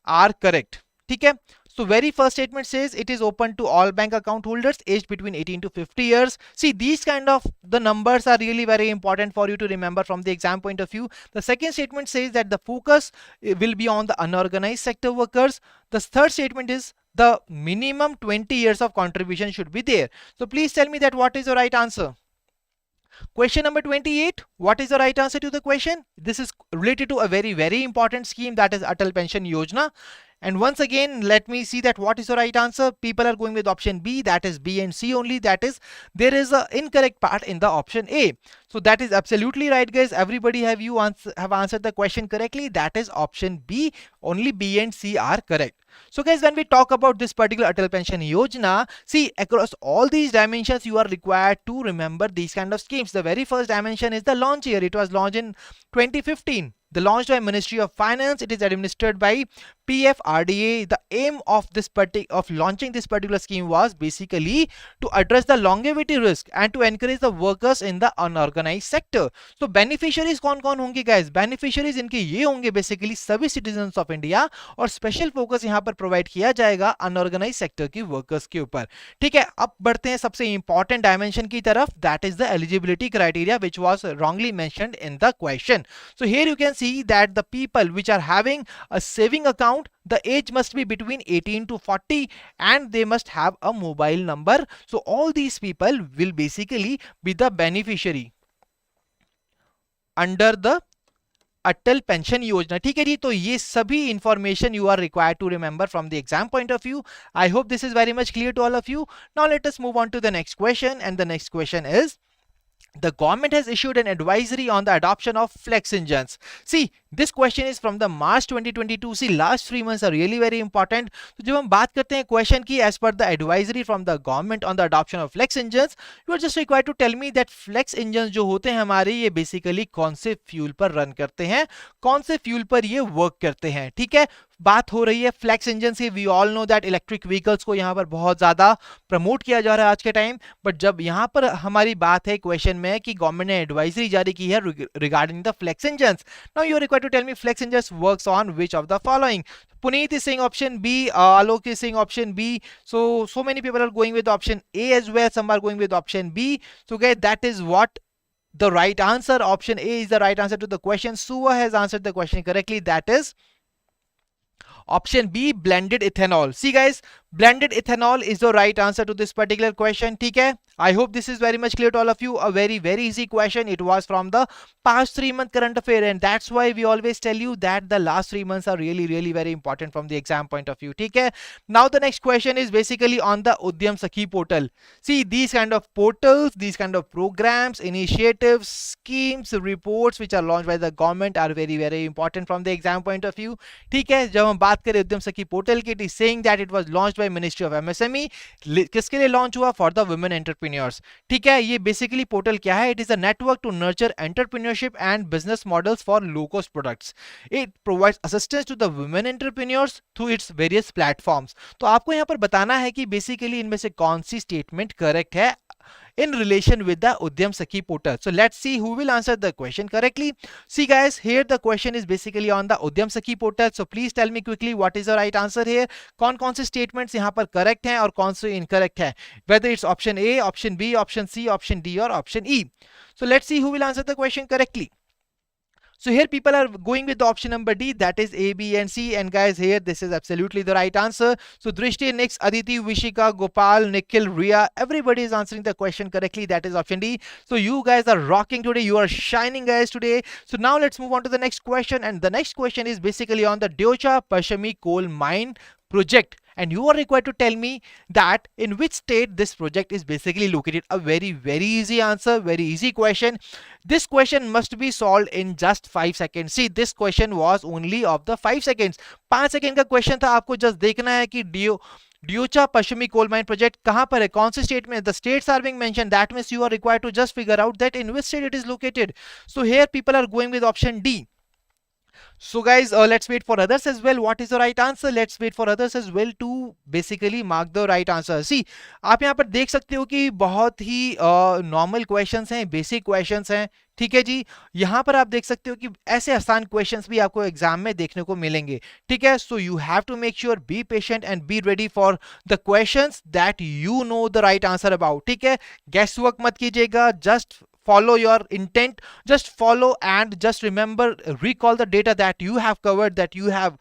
are correct. ठीक है? So very first statement says it is open to all bank account holders aged between 18 to 50 years. See, these kind of the numbers are really very important for you to remember from the exam point of view. The second statement says that the focus will be on the unorganized sector workers. The third statement is the minimum 20 years of contribution should be there. So please tell me that what is the right answer. Question number 28. What is the right answer to the question? This is related to a very important scheme, that is Atal Pension Yojana. And once again, let me see that what is the right answer. People are going with option B, that is B and C only. That is, there is an incorrect part in the option A. So that is absolutely right, guys. Everybody have answered the question correctly. That is option B. Only B and C are correct. So guys, when we talk about this particular Atal Pension Yojana, see, across all these dimensions, you are required to remember these kind of schemes. The very first dimension is the launch year. It was launched in 2015. The launched by Ministry of Finance. It is administered by PFRDA. The aim of launching this particular scheme was basically to address the longevity risk and to encourage the workers in the unorganized sector. So beneficiaries कौन-कौन होंगे guys? Beneficiaries इनके ये होंगे basically सभी citizens of India, और special focus यहाँ पर provide किया जाएगा unorganized sector की workers के ऊपर. ठीक है, अब बढ़ते हैं सबसे important dimension की तरफ. That is the eligibility criteria which was wrongly mentioned in the question. So here you can see that the people which are having a saving account, the age must be between 18 to 40 and they must have a mobile number. So all these people will basically be the beneficiary under the Atal Pension Yojana. ठीक है जी? तो ये सभी information you are required to remember from the exam point of view. I hope this is very much clear to all of you. Now let us move on to the next question, and the next question is, the government has issued an advisory on the adoption of flex engines. See, this question is from the March 2022. See, last 3 months are really very important. तो जब हम बात करते हैं question की, as per the advisory from the government on the adoption of flex engines, you are just required to tell me that flex engines जो होते हैं हमारे, ये basically कौन से fuel पर run करते हैं, कौन से fuel पर ये work करते हैं. ठीक है, बात हो रही है फ्लैक्स इंजन से. We all know that electric vehicles को यहाँ पर बहुत ज्यादा प्रमोट किया जा रहा है आज के टाइम. बट जब यहाँ पर हमारी बात है क्वेश्चन में कि गवर्नमेंट ने एडवाइजरी जारी की है regarding the flex engines, now you are required to tell me flex engines works on which of the following. Puneet is saying option B, Alok is saying option B. So many people are going with option A as well. Some are going with option B. So guys, that is what the right answer. Option A is the right answer to the question. Suva has answered the question correctly. That is option B, blended ethanol. See guys, blended ethanol is the right answer to this particular question. ठीक है, I hope this is very much clear to all of you. A very easy question. It was from the past 3 month current affair, and that's why we always tell you that the last 3 months are really very important from the exam point of view. ठीक है, now the next question is basically on the Udyam Sakhi portal. See, these kind of portals, these kind of programs, initiatives, schemes, reports which are launched by the government are very important from the exam point of view. ठीक है, जब हम बात करें उद्यम सखी portal की, it is saying that it was launched by Ministry of MSME. किसके लिए लॉन्च हुआ? For the women entrepreneurs. ठीक है, ये बेसिकली पोर्टल क्या है? It is a network to nurture entrepreneurship and business models for low cost products. It provides assistance to the women entrepreneurs through its various platforms. तो आपको यहाँ पर बताना है कि बेसिकली इनमें से कौन सी स्टेटमेंट करेक्ट है in relation with the Udyam Sakhi portal. So let's see who will answer the question correctly. See guys, here the question is basically on the Udyam Sakhi portal. So please tell me quickly what is the right answer here. कौन-कौन से statements यहाँ पर correct हैं और कौन से incorrect हैं. Whether it's option A, option B, option C, option D or option E. So let's see who will answer the question correctly. So here people are going with the option number D, that is A, B and C, and guys here this is absolutely the right answer. So Drishti, next Aditi, Vishika, Gopal, Nikhil, Ria, everybody is answering the question correctly. That is option D. So you guys are rocking today, you are shining guys today. So now let's move on to the next question, and the next question is basically on the Deocha Pashami coal mine project and you are required to tell me that in which state this project is basically located. A very easy answer, very easy question. This question must be solved in just 5 seconds. See, this question was only of the 5 seconds. 5 second का question था, आपको just देखना है कि डियोचा पश्चिमी coal mine project कहां पर है, कौन से स्टेट में. The states are being mention, that means you are required to just figure out that in which state it is located. So here people are going with option D. So guys, let's wait for others as well. What is the right answer? Let's wait for others as well to basically mark the right answer. See, आप यहाँ पर देख सकते हो कि बहुत ही normal questions हैं, basic questions हैं. ठीक है जी, यहाँ पर आप देख सकते हो कि ऐसे आसान क्वेश्चंस भी आपको एग्जाम में देखने को मिलेंगे. ठीक है, so you have to make sure, be patient and be ready for the questions that you know the right answer about. ठीक है, गेस वर्क मत कीजिएगा, just follow your intent, just follow and just remember, recall the data that you have covered, that you have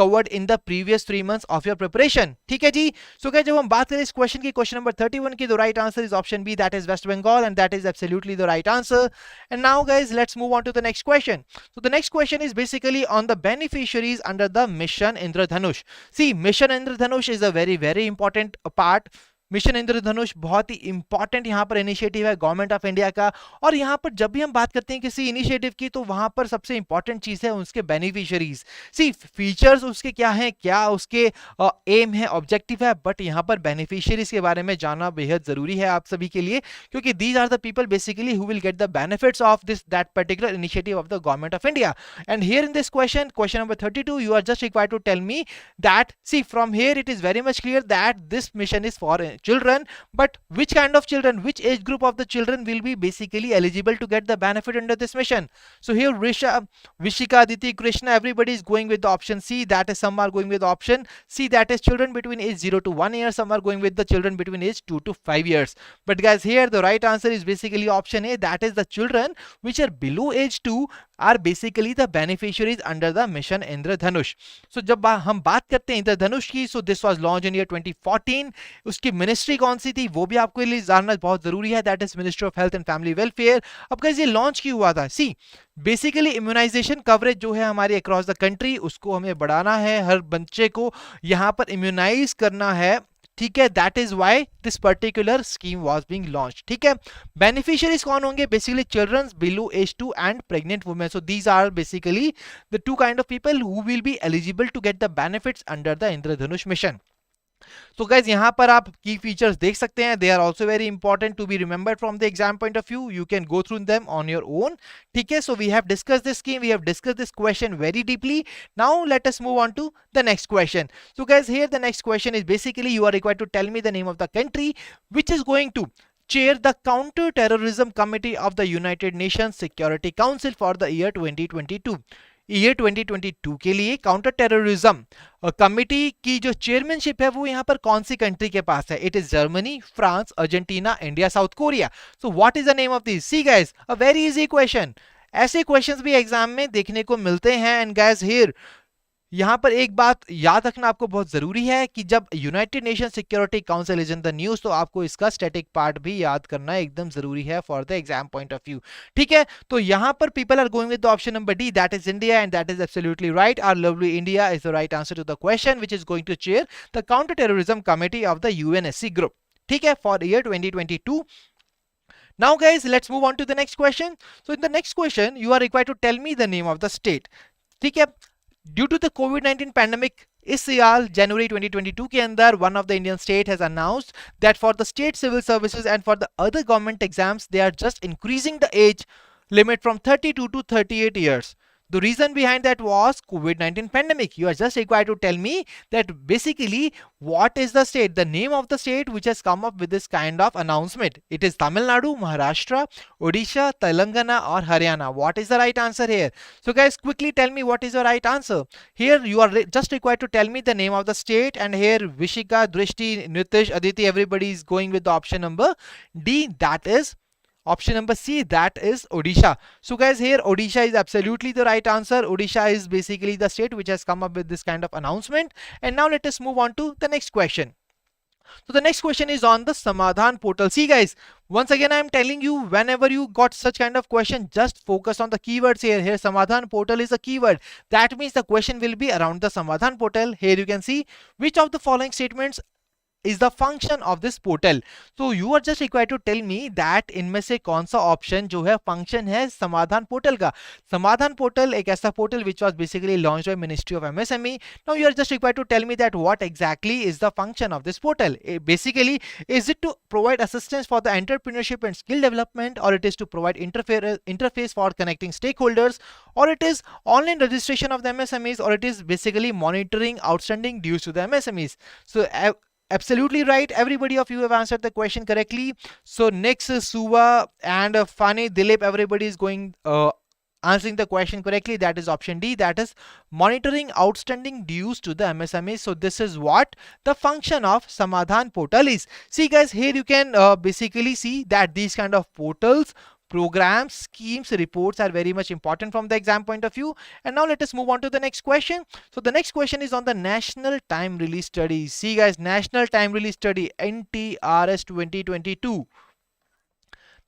covered in the previous 3 months of your preparation. ठीक है जी. So guys, जब हम बात करें इस question की, क्वेश्चन नंबर 31 की, the right answer is option B, that is West Bengal, and that is absolutely the right answer. And now guys, let's move on to the next question. So the next question is basically on the beneficiaries under the mission Indradhanush. See, mission Indradhanush is a very important part. Mission Indradhanush बहुत ही important यहाँ पर initiative है government of India का. और यहाँ पर जब भी हम बात करते हैं किसी इनिशिएटिव की, तो वहां पर सबसे इंपॉर्टेंट चीज है उसके बेनिफिशियरीज. सी, फीचर्स उसके क्या हैं, क्या उसके एम है, ऑब्जेक्टिव है, बट यहाँ पर बेनिफिशियरीज के बारे में जानना बेहद जरूरी है आप सभी के लिए, क्योंकि these are the people basically who will get the benefits of this that particular initiative of the government of India. And here in this question, question number 32, you are just required to tell me that, see, from here it is very much clear that this mission is for children, but which kind of children, which age group of the children will be basically eligible to get the benefit under this mission. So here Vishika, Aditi, Krishna, everybody is going with the option C, that is some are going with option C, that is children between age 0 to 1 year, some are going with the children between age 2 to 5 years. But guys, here the right answer is basically option A, that is the children which are below age 2 are basically the beneficiaries under the mission Indradhanush. So जब हम बात करते हैं इंद्रधनुष की, so this was launched in year 2014. उसकी ministry कौन सी थी वो भी आपको लिए जानना बहुत जरूरी है, that is Ministry of Health and Family Welfare. अब guys, ये लॉन्च क्यों हुआ था? सी, बेसिकली इम्यूनाइजेशन कवरेज जो है हमारे अक्रॉस द कंट्री, उसको हमें बढ़ाना है, हर बच्चे को यहाँ पर इम्यूनाइज करना है. ठीक है, that is why this particular scheme was being launch. ठीक है, बेनिफिशियरीज कौन होंगे? Basically childrens below age 2 and pregnant women. So these are basically the two kind of people who will be eligible to get the benefits under the Indradhanush mission. तो guys, यहाँ पर आप की features देख सकते हैं, they are also very important to be remembered from the exam point of view. You can go through them on your own. ठीक है, so we have discuss this scheme, we have discuss this question very deeply. Now let us move on to the next question. So guys, here the next question is basically you are required to tell me the name of the country which is going to chair the counter-terrorism committee of the United Nations Security Council for the year 2022. Year 2022 के लिए counter terrorism committee की जो chairmanship है वो यहाँ पर कौन सी कंट्री के पास है? It is Germany, France, Argentina, India, south Korea. So what is the name of this? See guys, a very easy question. ऐसे क्वेश्चंस भी एग्जाम में देखने को मिलते हैं. एंड गाइस, हियर यहां पर एक बात याद रखना आपको बहुत जरूरी है कि जब United nation security council is in the news, तो आपको इसका स्टैटिक पार्ट भी याद करना एकदम जरूरी है for the exam point of view. ठीक है, तो यहां पर people are going with the option number D, that is India, and that is absolutely right. Our lovely India is the right answer to the question which is going to chair the counter terrorism committee of the UNSC group. ठीक है, for year 2022. Now guys, let's move on to the next question. So in the next question, you are required to tell me the name of the state. ठीक है, due to the कोविड-19 pandemic, इस साल जनवरी 2022 के अंदर one of the Indian state has announced that for the state civil services and for the other government exams they are just increasing the age limit from 32 to 38 years. The reason behind that was COVID-19 pandemic. You are just required to tell me that basically what is the state, the name of the state which has come up with this kind of announcement. It is Tamil Nadu, Maharashtra, Odisha, Telangana or Haryana. What is the right answer here? So guys, quickly tell me what is the right answer. Here you are just required to tell me the name of the state, and here Vishika, Drishti, Nitish, Aditi, everybody is going with the option number D, that is option number C, that is Odisha. So guys, here Odisha is absolutely the right answer. Odisha is basically the state which has come up with this kind of announcement. And now let us move on to the next question. So the next question is on the Samadhan portal. See guys, once again I am telling you, whenever you got such kind of question, just focus on the keywords here. Here Samadhan portal is a keyword. That means the question will be around the Samadhan portal. Here you can see which of the following statements is the function of this portal. So you are just required to tell me that इनमें से कौन सा option जो है function है समाधान portal का. समाधान पोर्टल एक ऐसा portal which was basically launched by Ministry of MSME. Now you are just required to tell me that what exactly is the function of this portal. Basically, is it to provide assistance for the entrepreneurship and skill development, or it is to provide interface for connecting stakeholders, or it is online registration of the MSMEs, or it is basically monitoring outstanding dues to the MSMEs. So absolutely right, everybody of you have answered the question correctly. So next is Suva and Fani, Dilip, everybody is going answering the question correctly. That is option D, that is monitoring outstanding dues to the MSME. So this is what the function of Samadhan portal is. See guys, here you can basically see that these kind of portals, programs, schemes, reports are very much important from the exam point of view. And now let us move on to the next question. So the next question is on the National Time Release Study. See guys, National Time Release Study, NTRS 2022.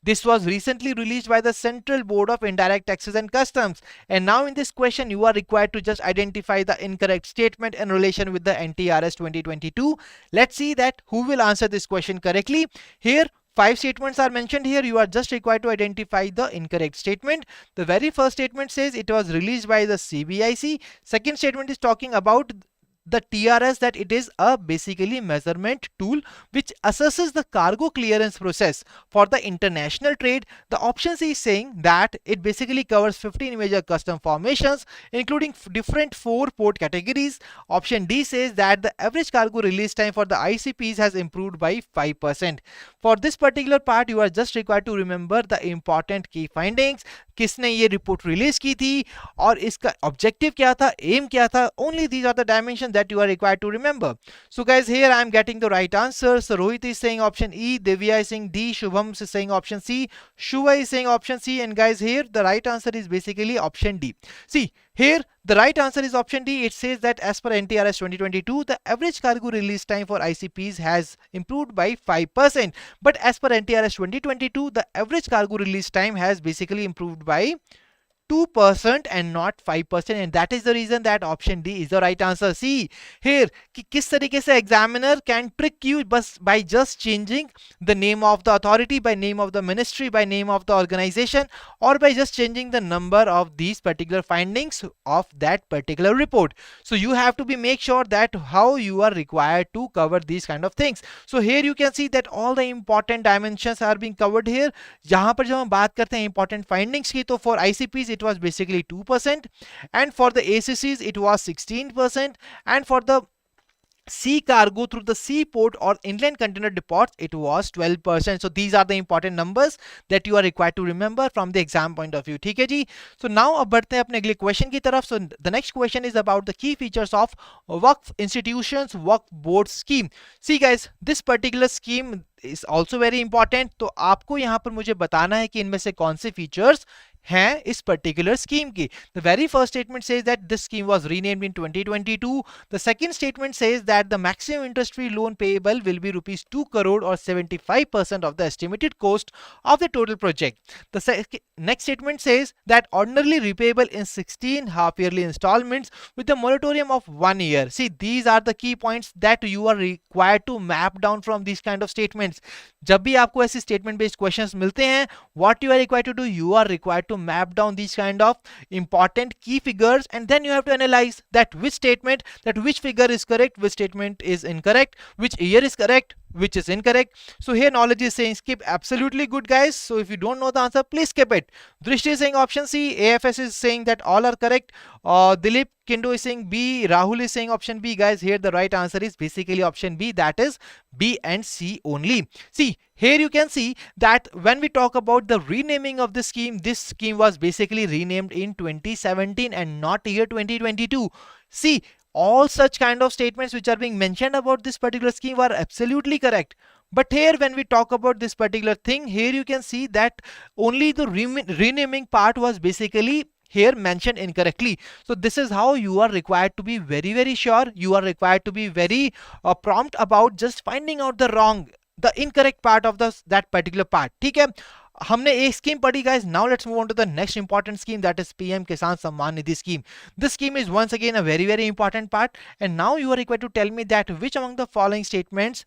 This was recently released by the Central Board of Indirect Taxes and Customs. And now in this question, you are required to just identify the incorrect statement in relation with the NTRS 2022. Let's see that who will answer this question correctly. Here, 5 statements are mentioned here. You are just required to identify the incorrect statement. The very first statement says it was released by the CBIC. Second statement is talking about the TRS, that it is a basically measurement tool which assesses the cargo clearance process for the international trade. The option C is saying that it basically covers 15 major custom formations including different 4 port categories. Option D says that the average cargo release time for the ICPs has improved by 5%. For this particular part, you are just required to remember the important key findings. किसने ये report release की थी और इसका objective क्या था, M क्या था. Only these are the dimensions that you are required to remember. So guys, here I am getting the right answer. So Rohit is saying option E, Divya is saying D, Shubham is saying option C, Shuva is saying option C, and guys, here the right answer is basically option D. See, here the right answer is option D. It says that as per NTRS 2022, the average cargo release time for ICPs has improved by 5%. But as per NTRS 2022, the average cargo release time has basically improved by 2% and not 5%, and that is the reason that option D is the right answer. See here कि किस तरीके से examiner can trick you by just changing the name of the authority, by name of the ministry, by name of the organization, or by just changing the number of these particular findings of that particular report. So you have to make sure that how you are required to cover these kind of things. So here you can see that all the important dimensions are being covered here. जहाँ पर जब हम बात करते हैं important findings की, तो for ICPs it was basically 2%, and for the ACCs it was 16%, and for the sea cargo through the seaport or inland container depots it was 12%. So these are the important numbers that you are required to remember from the exam point of view. ठीक है जी. So now अब बढ़ते हैं अपने अगले question की तरफ. So the next question is about the key features of Waqf institutions Waqf board scheme. See guys, this particular scheme is also very important. तो आपको यहाँ पर मुझे बताना है कि इनमें से कौन से फीचर्स हैं इस particular scheme की. The very first statement says that this scheme was renamed in 2022. The second statement says that the maximum interest-free loan payable will be rupees 2 crore or 75% of the estimated cost of the total project. The next statement says that ordinarily repayable in 16 half-yearly installments with a moratorium of 1 year. See, these are the key points that you are required to map down from these kind of statements. जब भी आपको ऐसे statement based questions मिलते हैं, what you are required to do, you are required to map down these kind of important key figures, and then you have to analyze that which statement, that which figure is correct, which statement is incorrect, which year is correct, which is incorrect. So here knowledge is saying skip. Absolutely good guys. So if you don't know the answer, please skip it. Drishti is saying option C, AFS is saying that all are correct, Dilip Kindo is saying B, Rahul is saying option B. Guys, here the right answer is basically option B, that is B and C only. See, here you can see that when we talk about the renaming of this scheme was basically renamed in 2017 and not year 2022. See, all such kind of statements which are being mentioned about this particular scheme are absolutely correct. But here when we talk about this particular thing, here you can see that only the renaming part was basically here mentioned incorrectly. So this is how you are required to be very very sure, you are required to be very prompt about just finding out the incorrect part of that particular part. ठीक है, हमने एक scheme पढ़ी guys. Now let's move on to the next important scheme, that is PM Kisan Samman Nidhi scheme. This scheme is once again a very very important part, and now you are required to tell me that which among the following statements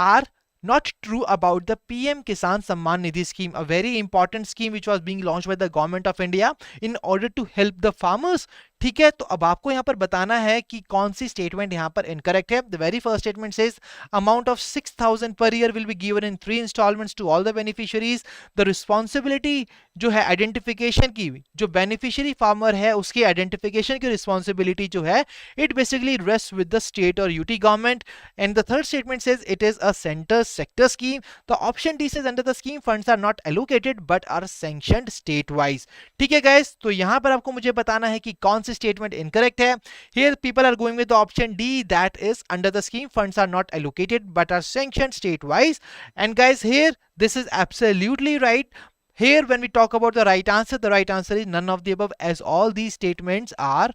are not true about the PM Kisan Samman Nidhi scheme, a very important scheme which was being launched by the government of India in order to help the farmers. ठीक है, तो अब आपको यहाँ पर बताना है कि कौन सी स्टेटमेंट यहाँ पर इनकरेक्ट है. The very first statement says amount of 6,000 per year will be given in 3 instalments to all the beneficiaries. The responsibility जो है आइडेंटिफिकेशन की, जो बेनिफिशियरी फार्मर है उसकी आइडेंटिफिकेशन की रिस्पॉन्सिबिलिटी जो है, it basically rest with the state और UT government. And the third statement says it is a center sector scheme. The option D says under the scheme funds are not allocated but are sanctioned state wise. ठीक है guys, तो यहां पर आपको मुझे बताना है कि कौन सी स्टेटमेंट इनकरेक्ट है. Here people are going with the option D, that is under the scheme funds are not allocated but are sanctioned state wise. And guys, here this is absolutely right. Here when we talk about the right answer is none of the above, as all these statements are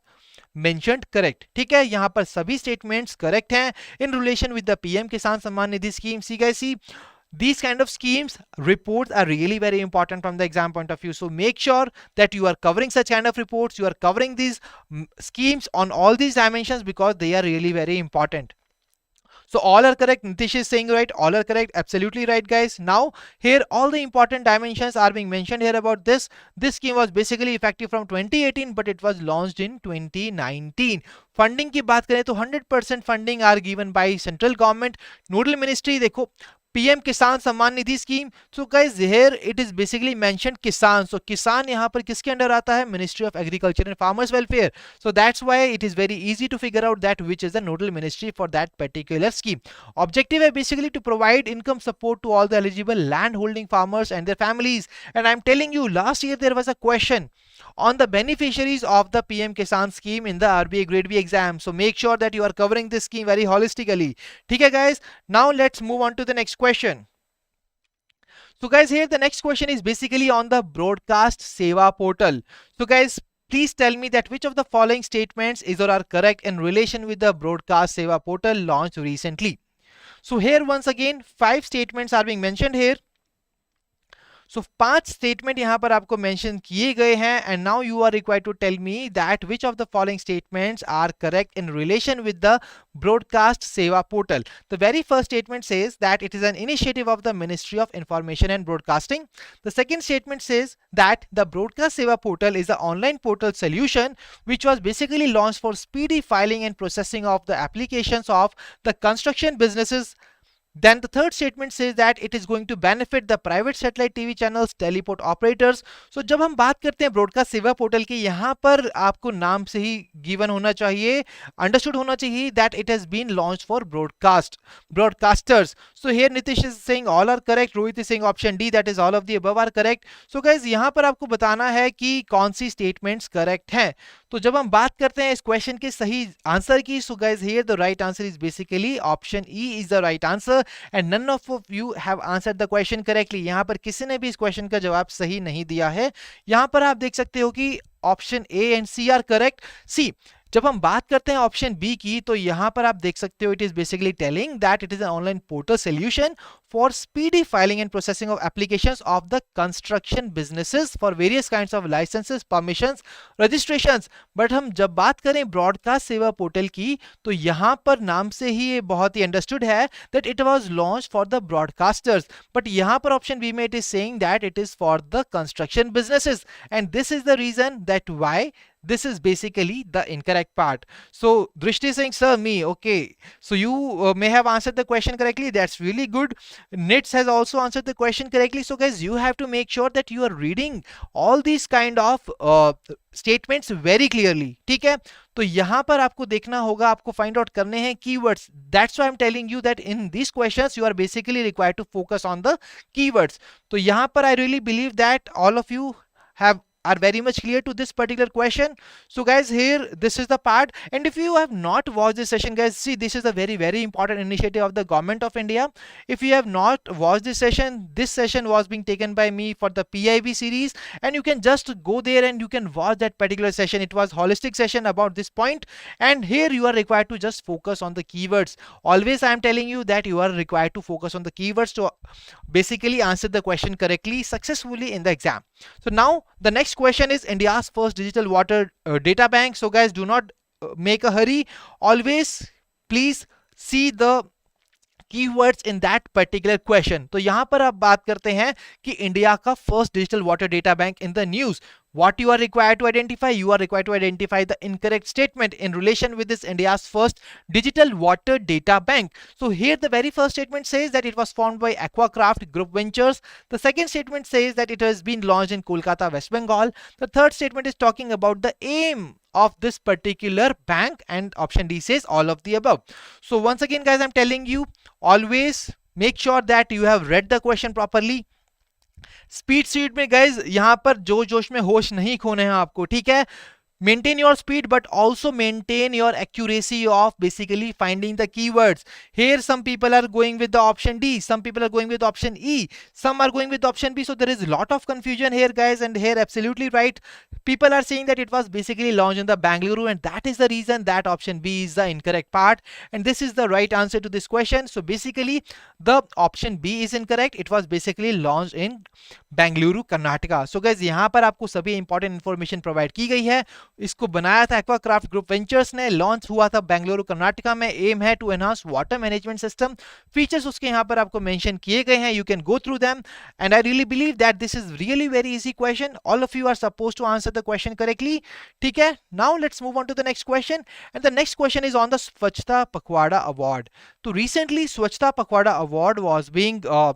mentioned correct. ठीक है, यहां पर सभी statements correct हैं in relation with the PM Kisan Samman Nidhi scheme. See guys, see these kind of schemes reports are really very important from the exam point of view, so make sure that you are covering such kind of reports, you are covering these schemes on all these dimensions because they are really very important. So all are correct. Nitish is saying right, all are correct, absolutely right guys. Now here all the important dimensions are being mentioned here about this. This scheme was basically effective from 2018 but it was launched in 2019. Funding की बात करें तो 100% funding are given by central government. Nodal ministry देखो PM Kisan Samman Nidhi scheme. So guys here it is basically mentioned Kisan. So Kisan यहाँ पर किसके under आता है? Ministry of agriculture and farmers welfare. So that's why it is very easy to figure out that which is the nodal ministry for that particular scheme. Objective है basically to provide income support to all the eligible land holding farmers and their families. And I am telling you last year there was a question on the beneficiaries of the PM Kisan scheme in the RBI Grade B exam. So make sure that you are covering this scheme very holistically. Okay guys, now let's move on to the next question. So guys, here the next question is basically on the broadcast seva portal. So guys, please tell me that which of the following statements is or are correct in relation with the broadcast seva portal launched recently. So here once again 5 statements are being mentioned here. So 5 statement यहाँ पर आपको mention किए गए हैं and now you are required to tell me that which of the following statements are correct in relation with the broadcast seva portal. The very first statement says that it is an initiative of the Ministry of Information and Broadcasting. The second statement says that the broadcast seva portal is an online portal solution which was basically launched for speedy filing and processing of the applications of the construction businesses. Then the third statement says that it is going to benefit the private satellite TV channels, teleport operators. So जब हम बात करते हैं broadcast सेवा portal की, यहाँ पर आपको नाम से ही गिवन होना चाहिए, अंडरस्टूड होना चाहिए that it has been launched for broadcasters. So here Nitish is saying all are correct, Rohit is saying option D, that is all of the above are correct. So guys यहाँ पर आपको बताना है कि कौन सी statements correct हैं. तो जब हम बात करते हैं इस क्वेश्चन के सही आंसर की, so guys here the right answer is basically option E is the right answer. And none of you have answered the question correctly. यहां पर किसी ने भी इस क्वेश्चन का जवाब सही नहीं दिया है. यहां पर आप देख सकते हो कि option A and C are correct. See जब हम बात करते हैं ऑप्शन बी की, तो यहां पर आप देख सकते हो it is basically telling that it is an online portal solution for speedy filing and processing of applications of the construction businesses for various kinds of licences, permissions, registrations. But हम जब बात करें ब्रॉडकास्ट सेवा portal की, तो यहां पर नाम से ही ये बहुत ही अंडरस्टूड है that it was launch for the broadcasters. But यहां पर ऑप्शन बी में it is saying that it is for the construction businesses, and this is the reason that why this is basically the incorrect part. So Drishti is saying sir me, okay, so you may have answered the question correctly, that's really good. Nits has also answered the question correctly. So guys, you have to make sure that you are reading all these kind of statements very clearly. ठीक है, तो यहाँ पर आपको देखना होगा, आपको find out करने हैं keywords. That's why I'm telling you that in these questions you are basically required to focus on the keywords. तो यहाँ पर I really believe that all of you have are very much clear to this particular question? So guys, here this is the part, and if you have not watched this session, guys, see, this is a very important initiative of the government of India. If you have not watched this session was being taken by me for the PIB series, and you can just go there and you can watch that particular session. It was holistic session about this point, and here you are required to just focus on the keywords. Always I am telling you that you are required to focus on the keywords to basically answer the question correctly successfully in the exam. So now the next question is India's first digital water data bank. So guys, do not make a hurry. Always please see the keywords in that particular question. तो यहाँ पर आप बात करते हैं कि India का first digital water data bank in the news. What you are required to identify? You are required to identify the incorrect statement in relation with this India's first digital water data bank. So here the very first statement says that it was formed by Aquacraft Group Ventures. The second statement says that it has been launched in Kolkata, West Bengal. The third statement is talking about the aim of this particular bank, and option D says all of the above. So once again guys, I'm telling you, always make sure that you have read the question properly. Speed में guys यहां पर जोश में होश नहीं खोने हैं आपको, ठीक है. Maintain your speed, but also maintain your accuracy of basically finding the keywords. Here some people are going with the option D, some people are going with option E, some are going with option B. So there is a lot of confusion here guys, and here absolutely right, people are saying that it was basically launched in the Bangalore, and that is the reason that option B is the incorrect part, and this is the right answer to this question. So basically the option B is incorrect. It was basically launched in Bangalore, Karnataka. So guys, यहाँ पर आपको सभी important information provide की गई है. इसको बनाया था एक्वाक्राफ्ट ग्रुप वेंचर्स ने, लॉन्च हुआ था बेंगलुरु कर्नाटका में. एम है to enhance water management system. Features उसके यहाँ पर आपको मेंशन किए गए हैं. You can go through them, and I really believe that this is really very easy question. All of you are supposed to answer the question correctly, ठीक है. Now let's move on to the next question, and the next question is on the स्वच्छता पखवाड़ा award. तो recently स्वच्छता पखवाड़ा award was being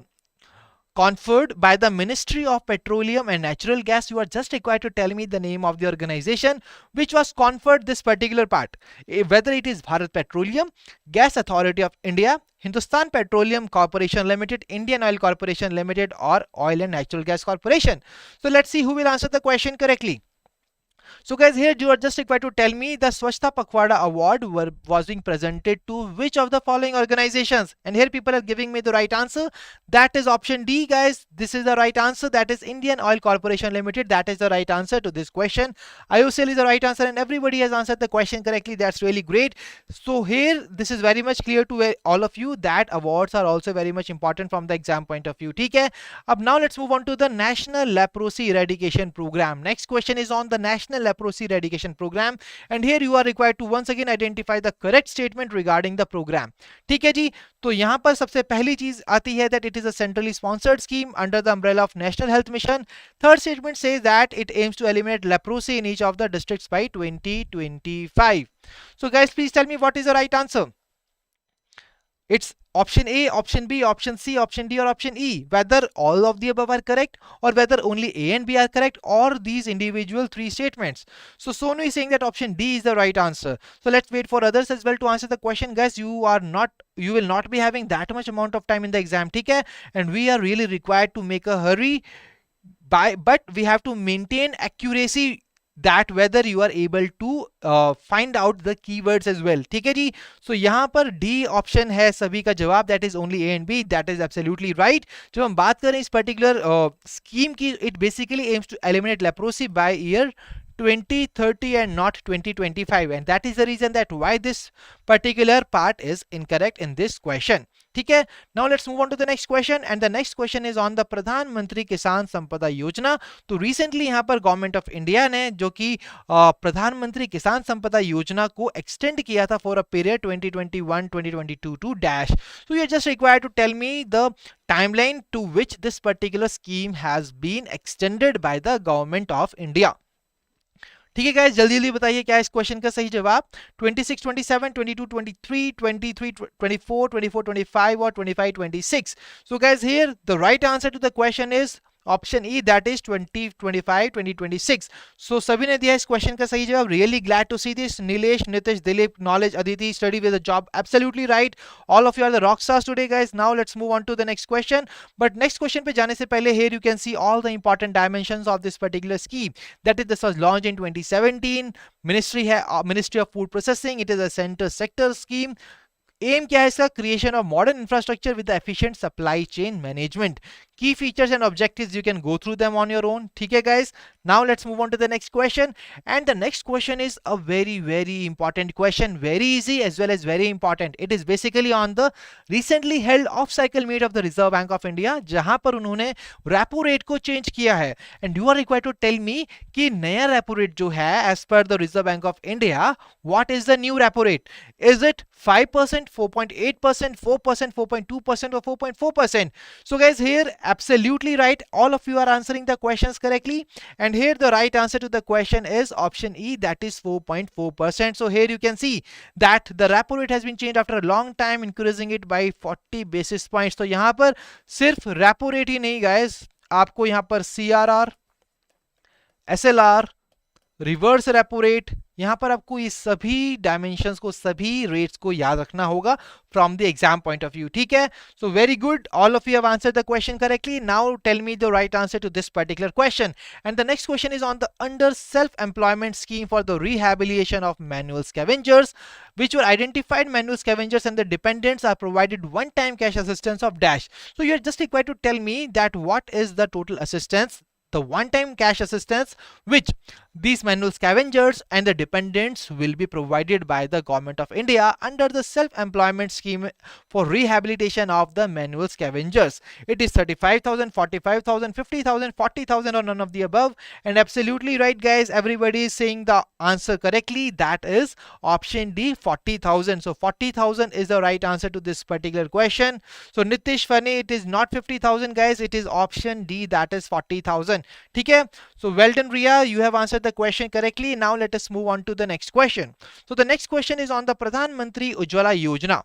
conferred by the Ministry of Petroleum and Natural Gas. You are just required to tell me the name of the organization which was conferred this particular part, whether it is Bharat Petroleum, Gas Authority of India, Hindustan Petroleum Corporation Limited, Indian Oil Corporation Limited, or Oil and Natural Gas Corporation. So let's see who will answer the question correctly. So guys, here you are just required to tell me the Swachhta Pakhwada Award was being presented to which of the following organizations, and here people are giving me the right answer. That is option D guys. This is the right answer. That is Indian Oil Corporation Limited. That is the right answer to this question. IOCL is the right answer, and everybody has answered the question correctly. That's really great. So here this is very much clear to all of you that awards are also very much important from the exam point of view, ठीक है. अब now let's move on to the National Leprosy Eradication Program. Next question is on the National Leprosy Eradication Program, and here you are required to once again identify the correct statement regarding the program, ठीक है जी. तो यहाँ पर सबसे पहली चीज आती है that it is a centrally sponsored scheme under the umbrella of National Health Mission. Third statement says that it aims to eliminate leprosy in each of the districts by 2025. So guys, please tell me what is the right answer. It's option A, option B, option C, option D, or option E. Whether all of the above are correct, or whether only A and B are correct, or these individual three statements. So Sonu is saying that option D is the right answer. So let's wait for others as well to answer the question. Guys, you will not be having that much amount of time in the exam, ठीक है? And we are really required to make a hurry but we have to maintain accuracy, that whether you are able to find out the keywords as well, ठीक है जी. So यहाँ पर D option है सभी का जवाब, that is only A and B. That is absolutely right. जब हम बात करें इस particular scheme की, it basically aims to eliminate leprosy by year 2030 and not 2025, and that is the reason that why this particular part is incorrect in this question, ठीक है. Now let's move on to the next question, and the next question is on the प्रधानमंत्री किसान संपदा योजना. तो recently यहाँ पर government of India ने जो कि प्रधानमंत्री किसान संपदा योजना को एक्सटेंड किया था for a period 2021-2022 to dash. So you are just required to tell me the timeline to which this particular scheme has been extended by the government of India. ठीक है गाइस, जल्दी जल्दी बताइए क्या इस क्वेश्चन का सही जवाब. 26, 27, 22, 23, 23, 24, 24, 25 और 25, 26. So guys, here the right answer to the question is option E that is 2025 2026. So सभी ने दिया इस क्वेश्चन का सही जवाब. Really glad to see this. Nilesh, Nitish, Dilip, knowledge, Aditi, study with a job. Absolutely right. All of you are the rock stars today guys. Now let's move on to the next question. But next question पे जाने से पहले here you can see all the important dimensions of this particular scheme. That is, this was launched in 2017. Ministry of Food Processing. It is a center sector scheme. Aim क्या है इसका? Creation of modern infrastructure with efficient supply chain management. Key features and objectives you can go through them on your own. ठीक है guys. Now let's move on to the next question. And the next question is a very very important question. Very easy as well as very important. It is basically on the recently held off cycle meet of the Reserve Bank of India, जहां पर उन्होंने repo rate को change किया है. And you are required to tell me कि नया repo rate जो है as per the Reserve Bank of India, what is the new repo rate? Is it 5%, 4.8%, 4%, 4.2% or 4.4%? So guys, here absolutely right. All of you are answering the questions correctly. And here the right answer to the question is option E, that is 4.4%. So here you can see that the repo rate has been changed after a long time, increasing it by 40 basis points. तो यहाँ पर सिर्फ repo rate ही नहीं guys, आपको यहाँ पर CRR, SLR, reverse repo rate, यहां पर आपको ये सभी डायमेंशंस को, सभी रेट्स को याद रखना होगा from the exam point of view. ठीक है. So very good. All of you have answered the question correctly. Now tell me the right answer to this particular question. And the next question is on the under self employment scheme for the rehabilitation of manual scavengers which were identified manual scavengers and the dependents are provided one-time cash assistance of dash. So you are just required to tell me that what is the total assistance, the one-time cash assistance which these manual scavengers and the dependents will be provided by the government of India under the self-employment scheme for rehabilitation of the manual scavengers. It is 35,000, 45,000, 50,000, 40,000 or none of the above. And absolutely right guys, everybody is saying the answer correctly. That is option D, 40,000. So 40,000 is the right answer to this particular question. So Nitish, funny, it is not 50,000 guys, it is option D, that is 40,000. ठीक है. So well done Riya, you have answered the question correctly. Now let us move on to the next question. So the next question is on the Pradhan Mantri Ujjwala Yojana.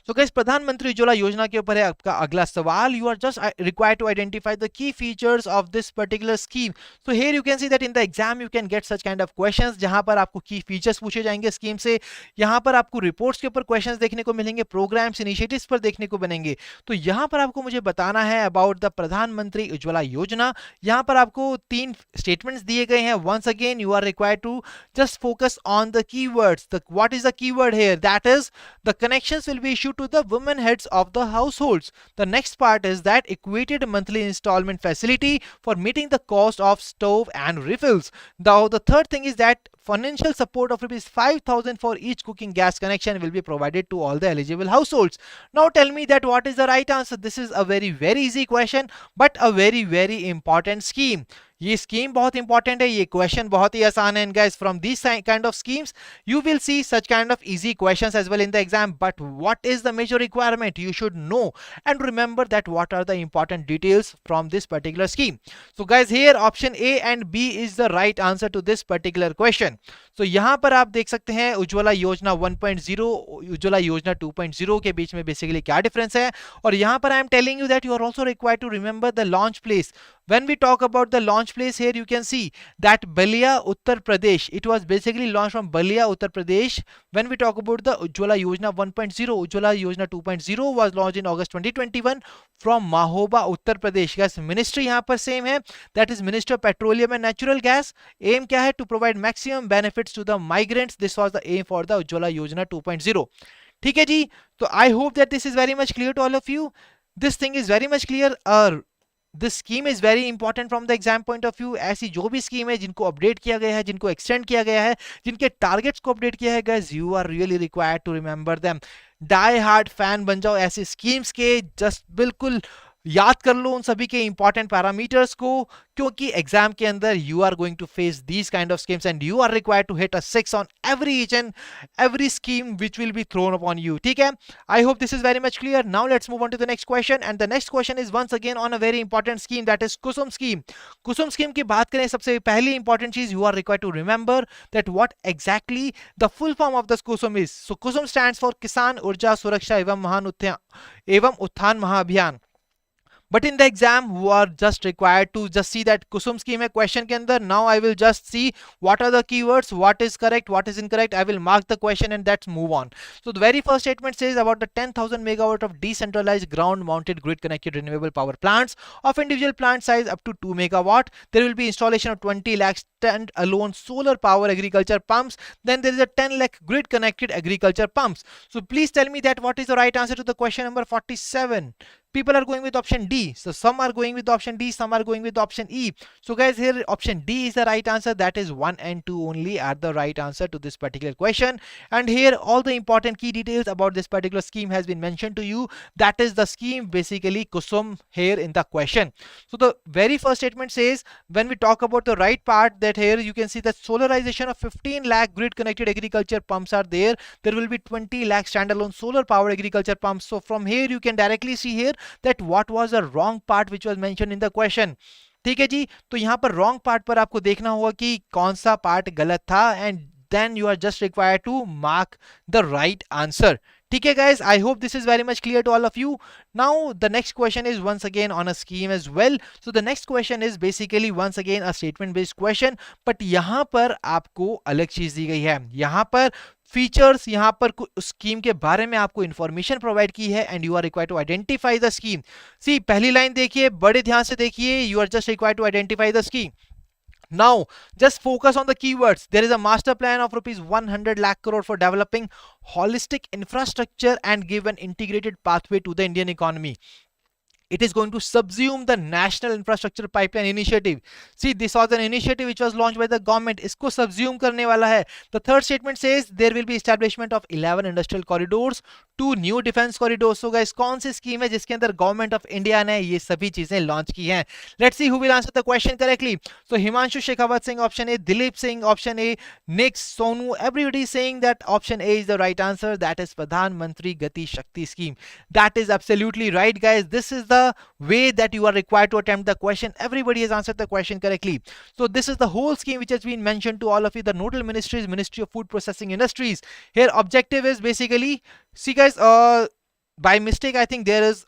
So guys, प्रधानमंत्री उज्ज्वला योजना के ऊपर है आपका अगला सवाल. You are just required to identify the key features of this particular scheme. So here you can see that in the exam you can get such kind of questions जहां पर आपको key features पूछे जाएंगे scheme से. यहां पर आपको reports के ऊपर क्वेश्चंस देखने को मिलेंगे, प्रोग्राम्स, इनिशिएटिव्स पर देखने को बनेंगे. तो यहां पर आपको मुझे बताना है अबाउट द प्रधानमंत्री उज्ज्वला योजना. यहां पर आपको 3 स्टेटमेंट्स दिए गए हैं. Once again you are required to just focus on the keywords. What is the keyword here? That is the connections will be issued to the women heads of the households. The next part is that equated monthly installment facility for meeting the cost of stove and refills. Now the third thing is that financial support of rupees 5,000 for each cooking gas connection will be provided to all the eligible households. Now tell me that what is the right answer. This is a very easy question but a very important scheme. ये scheme बहुत important है, ये question बहुत ही आसान है. Guys from this kind of schemes you will see such kind of easy questions as well in the exam. But what is the major requirement? You should know and remember that what are the important details from this particular scheme. So guys here option A and B is the right answer to this particular question. तो यहां पर आप देख सकते हैं उज्ज्वला योजना 1.0 उज्ज्वला योजना 2.0 के बीच में बेसिकली क्या डिफरेंस है. और यहां पर I am telling you that you are also required to remember the launch place. When we talk about the launch place, here you can see that Balia, Uttar Pradesh. It was basically launched from Balia, Uttar Pradesh. When we talk about the Ujjwala Yojana 1.0, Ujjwala Yojana 2.0 was launched in August 2021 from Mahoba, Uttar Pradesh. Guys, ministry यहाँ पर same है. That is Minister of Petroleum and Natural Gas. Aim क्या है? To provide maximum benefits to the migrants. This was the aim for the Ujjwala Yojana 2.0. ठीक है जी. तो I hope that this is very much clear to all of you. This thing is very much clear. This scheme is very important from the exam point of view. ऐसी जो भी scheme है जिनको update किया गया है, जिनको extend किया गया है, जिनके टारगेट्स को अपडेट किया है, guys you are really required to remember them. Die hard fan बन जाओ ऐसी स्कीम्स के. जस्ट बिल्कुल याद कर लो उन सभी के इंपॉर्टेंट पैरामीटर्स को, क्योंकि एग्जाम के अंदर you are going to face these kind of schemes and you are required to hit a 6 on every each and every scheme which will be thrown upon you. ठीक है. I hope this is very much clear. Now let's move on to the next question. And the next question is once again on a very important scheme, that is Kusum scheme. Kusum scheme की बात करें, सबसे पहली important चीज you are required to remember that what exactly the full form of the Kusum is. So Kusum stands for Kisan Urja सुरक्षा एवं उत्थान महाअभियान. but in the exam who are just required to just see that kusum scheme hai question ke andar. Now I will just see what are the keywords, what is correct, what is incorrect. I will mark the question and let's move on. So the very first statement says about the 10,000 megawatt of decentralized ground mounted grid connected renewable power plants of individual plant size up to 2 megawatt. There will be installation of 20 lakh stand alone solar power agriculture pumps. Then there is a 10 lakh grid connected agriculture pumps. So please tell me that what is the right answer to the question number 47. People are going with option D. So some are going with option D, some are going with option E. So guys, here option D is the right answer. That is 1 and 2 only are the right answer to this particular question. And here all the important key details about this particular scheme has been mentioned to you. That is the scheme basically kusum here in the question. So the very first statement says, when we talk about the right part, that here you can see that solarization of 15 lakh grid connected agriculture pumps are there. There will be 20 lakh standalone solar power agriculture pumps. So from here you can directly see here that what was the wrong part which was mentioned in the question. ठीक है जी, तो यहाँ पर wrong part पर आपको देखना होगा कि कौन सा part गलत था, and then you are just required to mark the right answer. ठीक है guys, I hope this is very much clear to all of you. Now the next question is once again on a scheme as well. So the next question is basically once again a statement based question, but यहाँ पर आपको अलग चीज दी गई है. यहाँ पर features, यहाँ पर स्कीम के बारे में आपको इंफॉर्मेशन प्रोवाइड की है and you are required to identify the scheme. See पहली लाइन देखिए, बड़े ध्यान से देखिए, you are just required to identify the scheme. Now just focus on the keywords. There is a master plan of rupees 100 lakh crore for developing holistic infrastructure and give an integrated pathway to the Indian economy. It is going to subsume the National Infrastructure Pipeline Initiative. See, this was an initiative which was launched by the government. इसको subsume करने वाला है. The third statement says there will be establishment of 11 industrial corridors, 2 new defense corridors. So guys, कौन सी scheme है जिसके अंदर government of India ने ये सभी चीजें लॉन्च की हैं? Let's see who will answer the question correctly. So Himanshu Shekhawat saying option A, Dilip Singh option A, next Sonu. Everybody is saying that option A is the right answer. That is Pradhan Mantri Gati Shakti scheme. That is absolutely right, guys. This is the way that you are required to attempt the question. Everybody has answered the question correctly. So this is the whole scheme which has been mentioned to all of you. The nodal ministry is Ministry of Food Processing Industries. Here objective is basically, see guys, by mistake I think there is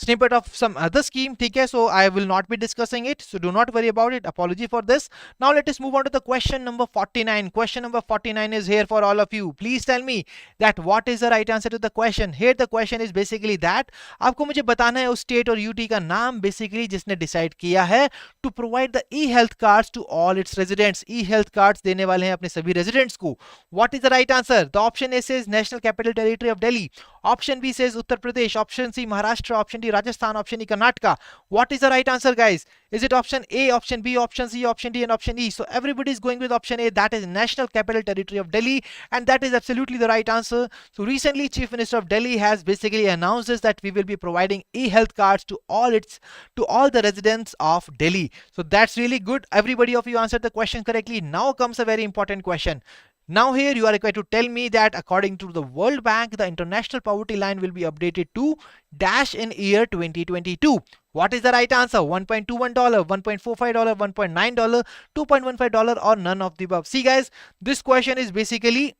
snippet of some other scheme, okay? So I will not be discussing it, so do not worry about it. Apology for this. Now let us move on to the question number 49. Question number 49 is here for all of you. Please tell me that what is the right answer to the question. Here the question is basically that आपको मुझे बताना है उस state और UT का नाम basically जिसने decide किया है to provide the e-health cards to all its residents. E-health cards देने वाले हैं अपने सभी residents को. What is the right answer? The option A says National Capital Territory of Delhi. Option B says Uttar Pradesh. Option C Maharashtra. Option D Rajasthan. Option E Karnataka. What is the right answer, guys? Is it option A, option B, option C, option D and option E? So everybody is going with option A. That is National Capital Territory of Delhi, and that is absolutely the right answer. So recently Chief Minister of Delhi has basically announced this, that we will be providing e-health cards to all the residents of Delhi. So that's really good. Everybody of you answered the question correctly. Now comes a very important question. Now here you are required to tell me that according to the World Bank, the international poverty line will be updated to dash in year 2022. What is the right answer? $1.21, $1.45, $1.9, $2.15 or none of the above? See guys, this question is basically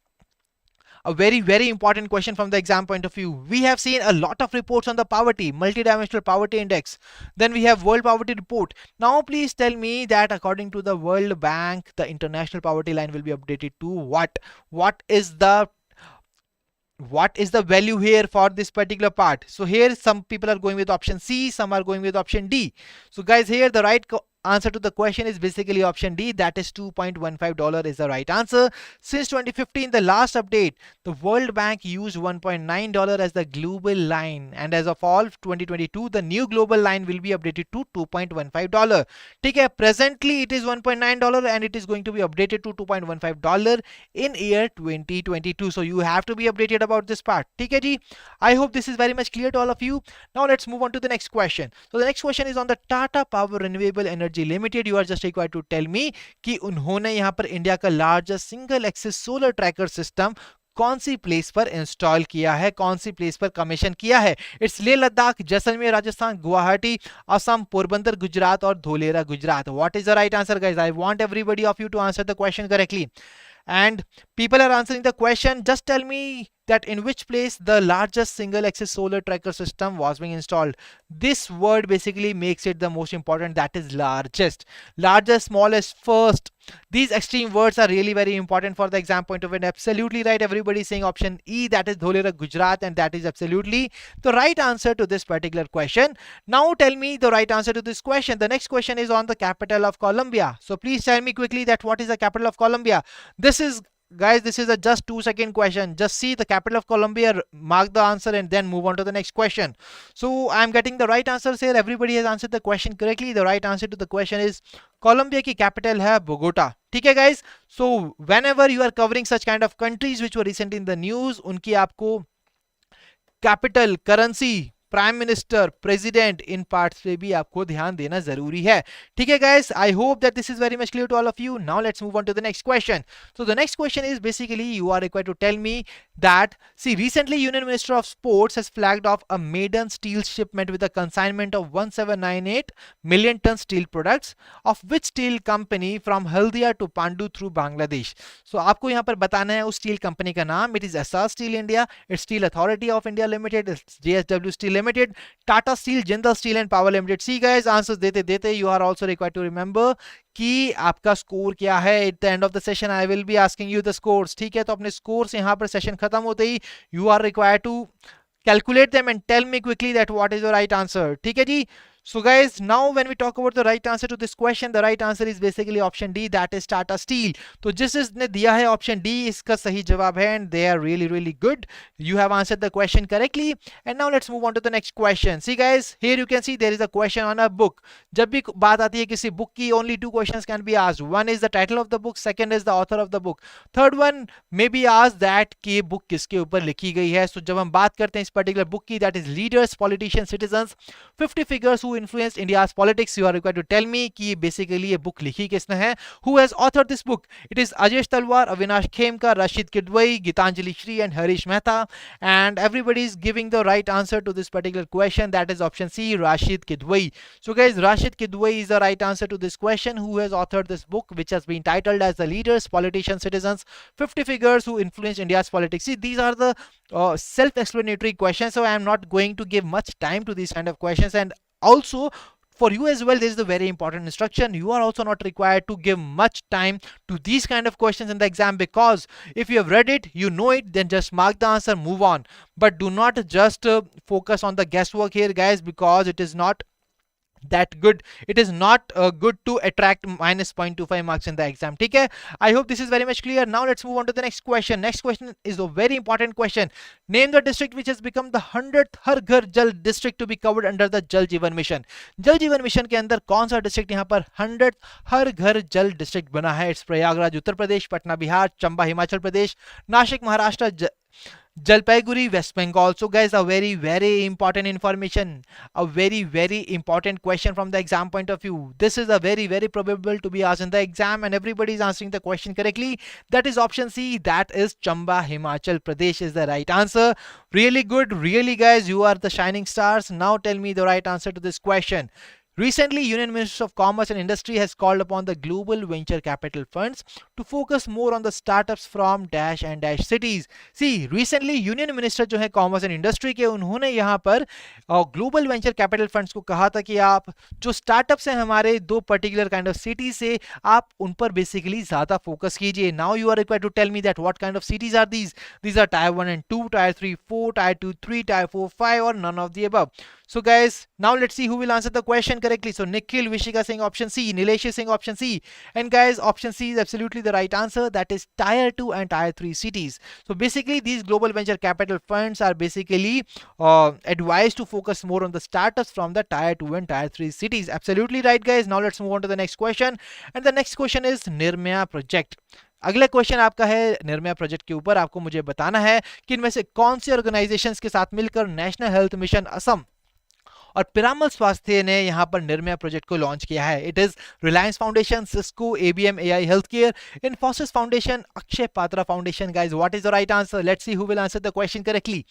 a very important question from the exam point of view. We have seen a lot of reports on the poverty, multidimensional poverty index. Then we have World Poverty Report. Now please tell me that according to the World Bank, the international poverty line will be updated to what? What is the value here for this particular part? So here some people are going with option C, some are going with option D. So guys, here the right answer to the question is basically option D, that is $2.15 is the right answer. Since 2015, the last update, the World Bank used $1.9 as the global line, and as of all 2022 the new global line will be updated to $2.15. Okay, presently it is $1.9 and it is going to be updated to $2.15 in year 2022. So you have to be updated about this part. Okay ji, I hope this is very much clear to all of you. Now let's move on to the next question. So the next question is on the Tata Power Renewable Energy Limited. You are just required to tell me कि उन्होंने यहाँ पर India का largest single axis solar tracker system कौन सी place पर install किया है, कौन सी प्लेस पर कमीशन किया है. इट्स लेह लद्दाख, जैसलमेर राजस्थान, गुवाहाटी असम, पोरबंदर गुजरात और Dholera Gujarat. What is the right answer guys? I want everybody of you to answer the question correctly. And people are answering the question. Just tell me that in which place the largest single axis solar tracker system was being installed. This word basically makes it the most important, that is largest. Largest, smallest, first. These extreme words are really very important for the exam point of view. Absolutely right. Everybody is saying option E, that is Dholera, Gujarat, and that is absolutely the right answer to this particular question. Now tell me the right answer to this question. The next question is on the capital of Colombia. So please tell me quickly that what is the capital of Colombia. This is, guys, this is a just 2-second question. Just see the capital of Colombia, mark the answer, and then move on to the next question. So I'm getting the right answers here. Everybody has answered the question correctly. The right answer to the question is Colombia की capital है Bogota. ठीक है guys. So whenever you are covering such kind of countries which were recently in the news, उनकी आपको capital, currency, prime minister, president, इन parts पे भी आपको ध्यान देना जरूरी है. ठीक है guys, I hope that this is very much clear to all of you. Now let's move on to the next question. So the next question is basically you are required to tell me that, see, recently Union Minister of Sports has flagged off a maiden steel shipment with a consignment of 1798 million ton steel products of which steel company from Haldia to Pandu through Bangladesh. So आपको यहाँ पर बताना है उस steel company का नाम. It is Essar Steel India, it's Steel Authority of India Limited, it's JSW Steel Limited, Tata Steel, Jindal Steel and Power Limited. See guys, answers देते देते you are also required to remember कि आपका score क्या है. At the end of the session I will be asking you the scores. ठीक है, तो अपने स्कोर्स यहाँ पर सेशन खत्म होते ही you are required to calculate them and tell me quickly that what is the right answer. ठीक है जी. So guys, now when we talk about the right answer to this question, the right answer is basically option D, that is Tata Steel. तो जिसने दिया है option D, इसका सही जवाब है and they are really really good. You have answered the question correctly. And now let's move on to the next question. See guys, here you can see there is a question on a book. जब भी बात आती है किसी book की, only 2 questions can be asked. One is the title of the book, second is the author of the book. Third one may be asked that कि book किसके ऊपर लिखी गई है. So जब हम बात करते हैं इस particular book की, that is Leaders, Politicians, Citizens, 50 Figures Who Influenced India's Politics, you are required to tell me कि basically ये book लिखी किसने है. Who has authored this book? It is Ajesh Talwar, Avinash Khemka, Rashid Kidwai, Gitanjali Shri and Harish Mehta. And everybody is giving the right answer to this particular question, that is option C, Rashid Kidwai. So guys, Rashid Kidwai is the right answer to this question, who has authored this book which has been titled as The Leaders, Politicians, Citizens, 50 Figures Who Influenced India's Politics. See, these are the self-explanatory questions, so I am not going to give much time to these kind of questions. And also for you as well, there is a very important instruction. You are also not required to give much time to these kind of questions in the exam, because if you have read it, you know it, then just mark the answer, move on. But do not just focus on the guesswork here guys, because it is not that good. It is not good to attract minus 0.25 marks in the exam. ठीक है, I hope this is very much clear. Now let's move on to the next question. Next question is a very important question. Name the district which has become the 100th हर घर जल district to be covered under the जल जीवन mission. जल जीवन mission के अंदर कौन सा डिस्ट्रिक्ट यहाँ पर 100th हर घर जल डिस्ट्रिक्ट बना है? It's Prayagraj Uttar Pradesh, Patna Bihar, Chamba Himachal Pradesh, Nashik Maharashtra, Jalpaiguri, West Bengal. So guys, a very very important information, a very very important question from the exam point of view. This is a very very probable to be asked in the exam, and everybody is answering the question correctly. That is option C, that is Chamba, Himachal Pradesh is the right answer. Really good, really guys, you are the shining stars. Now tell me the right answer to this question. Recently, Union Minister of Commerce and Industry has called upon the global venture capital funds to focus more on the startups from dash and dash cities. See, recently Union Minister जो है Commerce and Industry के, उन्होंने यहाँ पर global venture capital funds को कहा था कि आप जो startups हैं हमारे दो particular kind of cities से, आप उन पर basically ज़्यादा focus कीजिए. Now you are required to tell me that what kind of cities are these? These are tier 1 and 2, tier 3, 4, tier 2, 3, tier 4, 5, or none of the above. So guys, now let's see who will answer the question correctly. So Nikhil Vishika saying option C, Nilesh is saying option C, and guys, option C is absolutely the right answer. That is tier 2 and tier 3 cities. So basically these global venture capital funds are basically advised to focus more on the startups from the tier 2 and tier 3 cities. Absolutely right guys. Now let's move on to the next question, and the next question is Nirmaya project. अगला question आपका है Nirbhaya project के ऊपर. आपको मुझे बताना है कि इनमें से कौन सी ऑर्गेनाइजेशंस के साथ मिलकर नेशनल हेल्थ मिशन असम और पिरामल स्वास्थ्य ने यहाँ पर निर्मया प्रोजेक्ट को लॉन्च किया है. It is Reliance foundation, Cisco, ABM AI health care, Infosys foundation, Akshay Patra foundation. Guys, what is the right answer? Let's see who will answer the question correctly.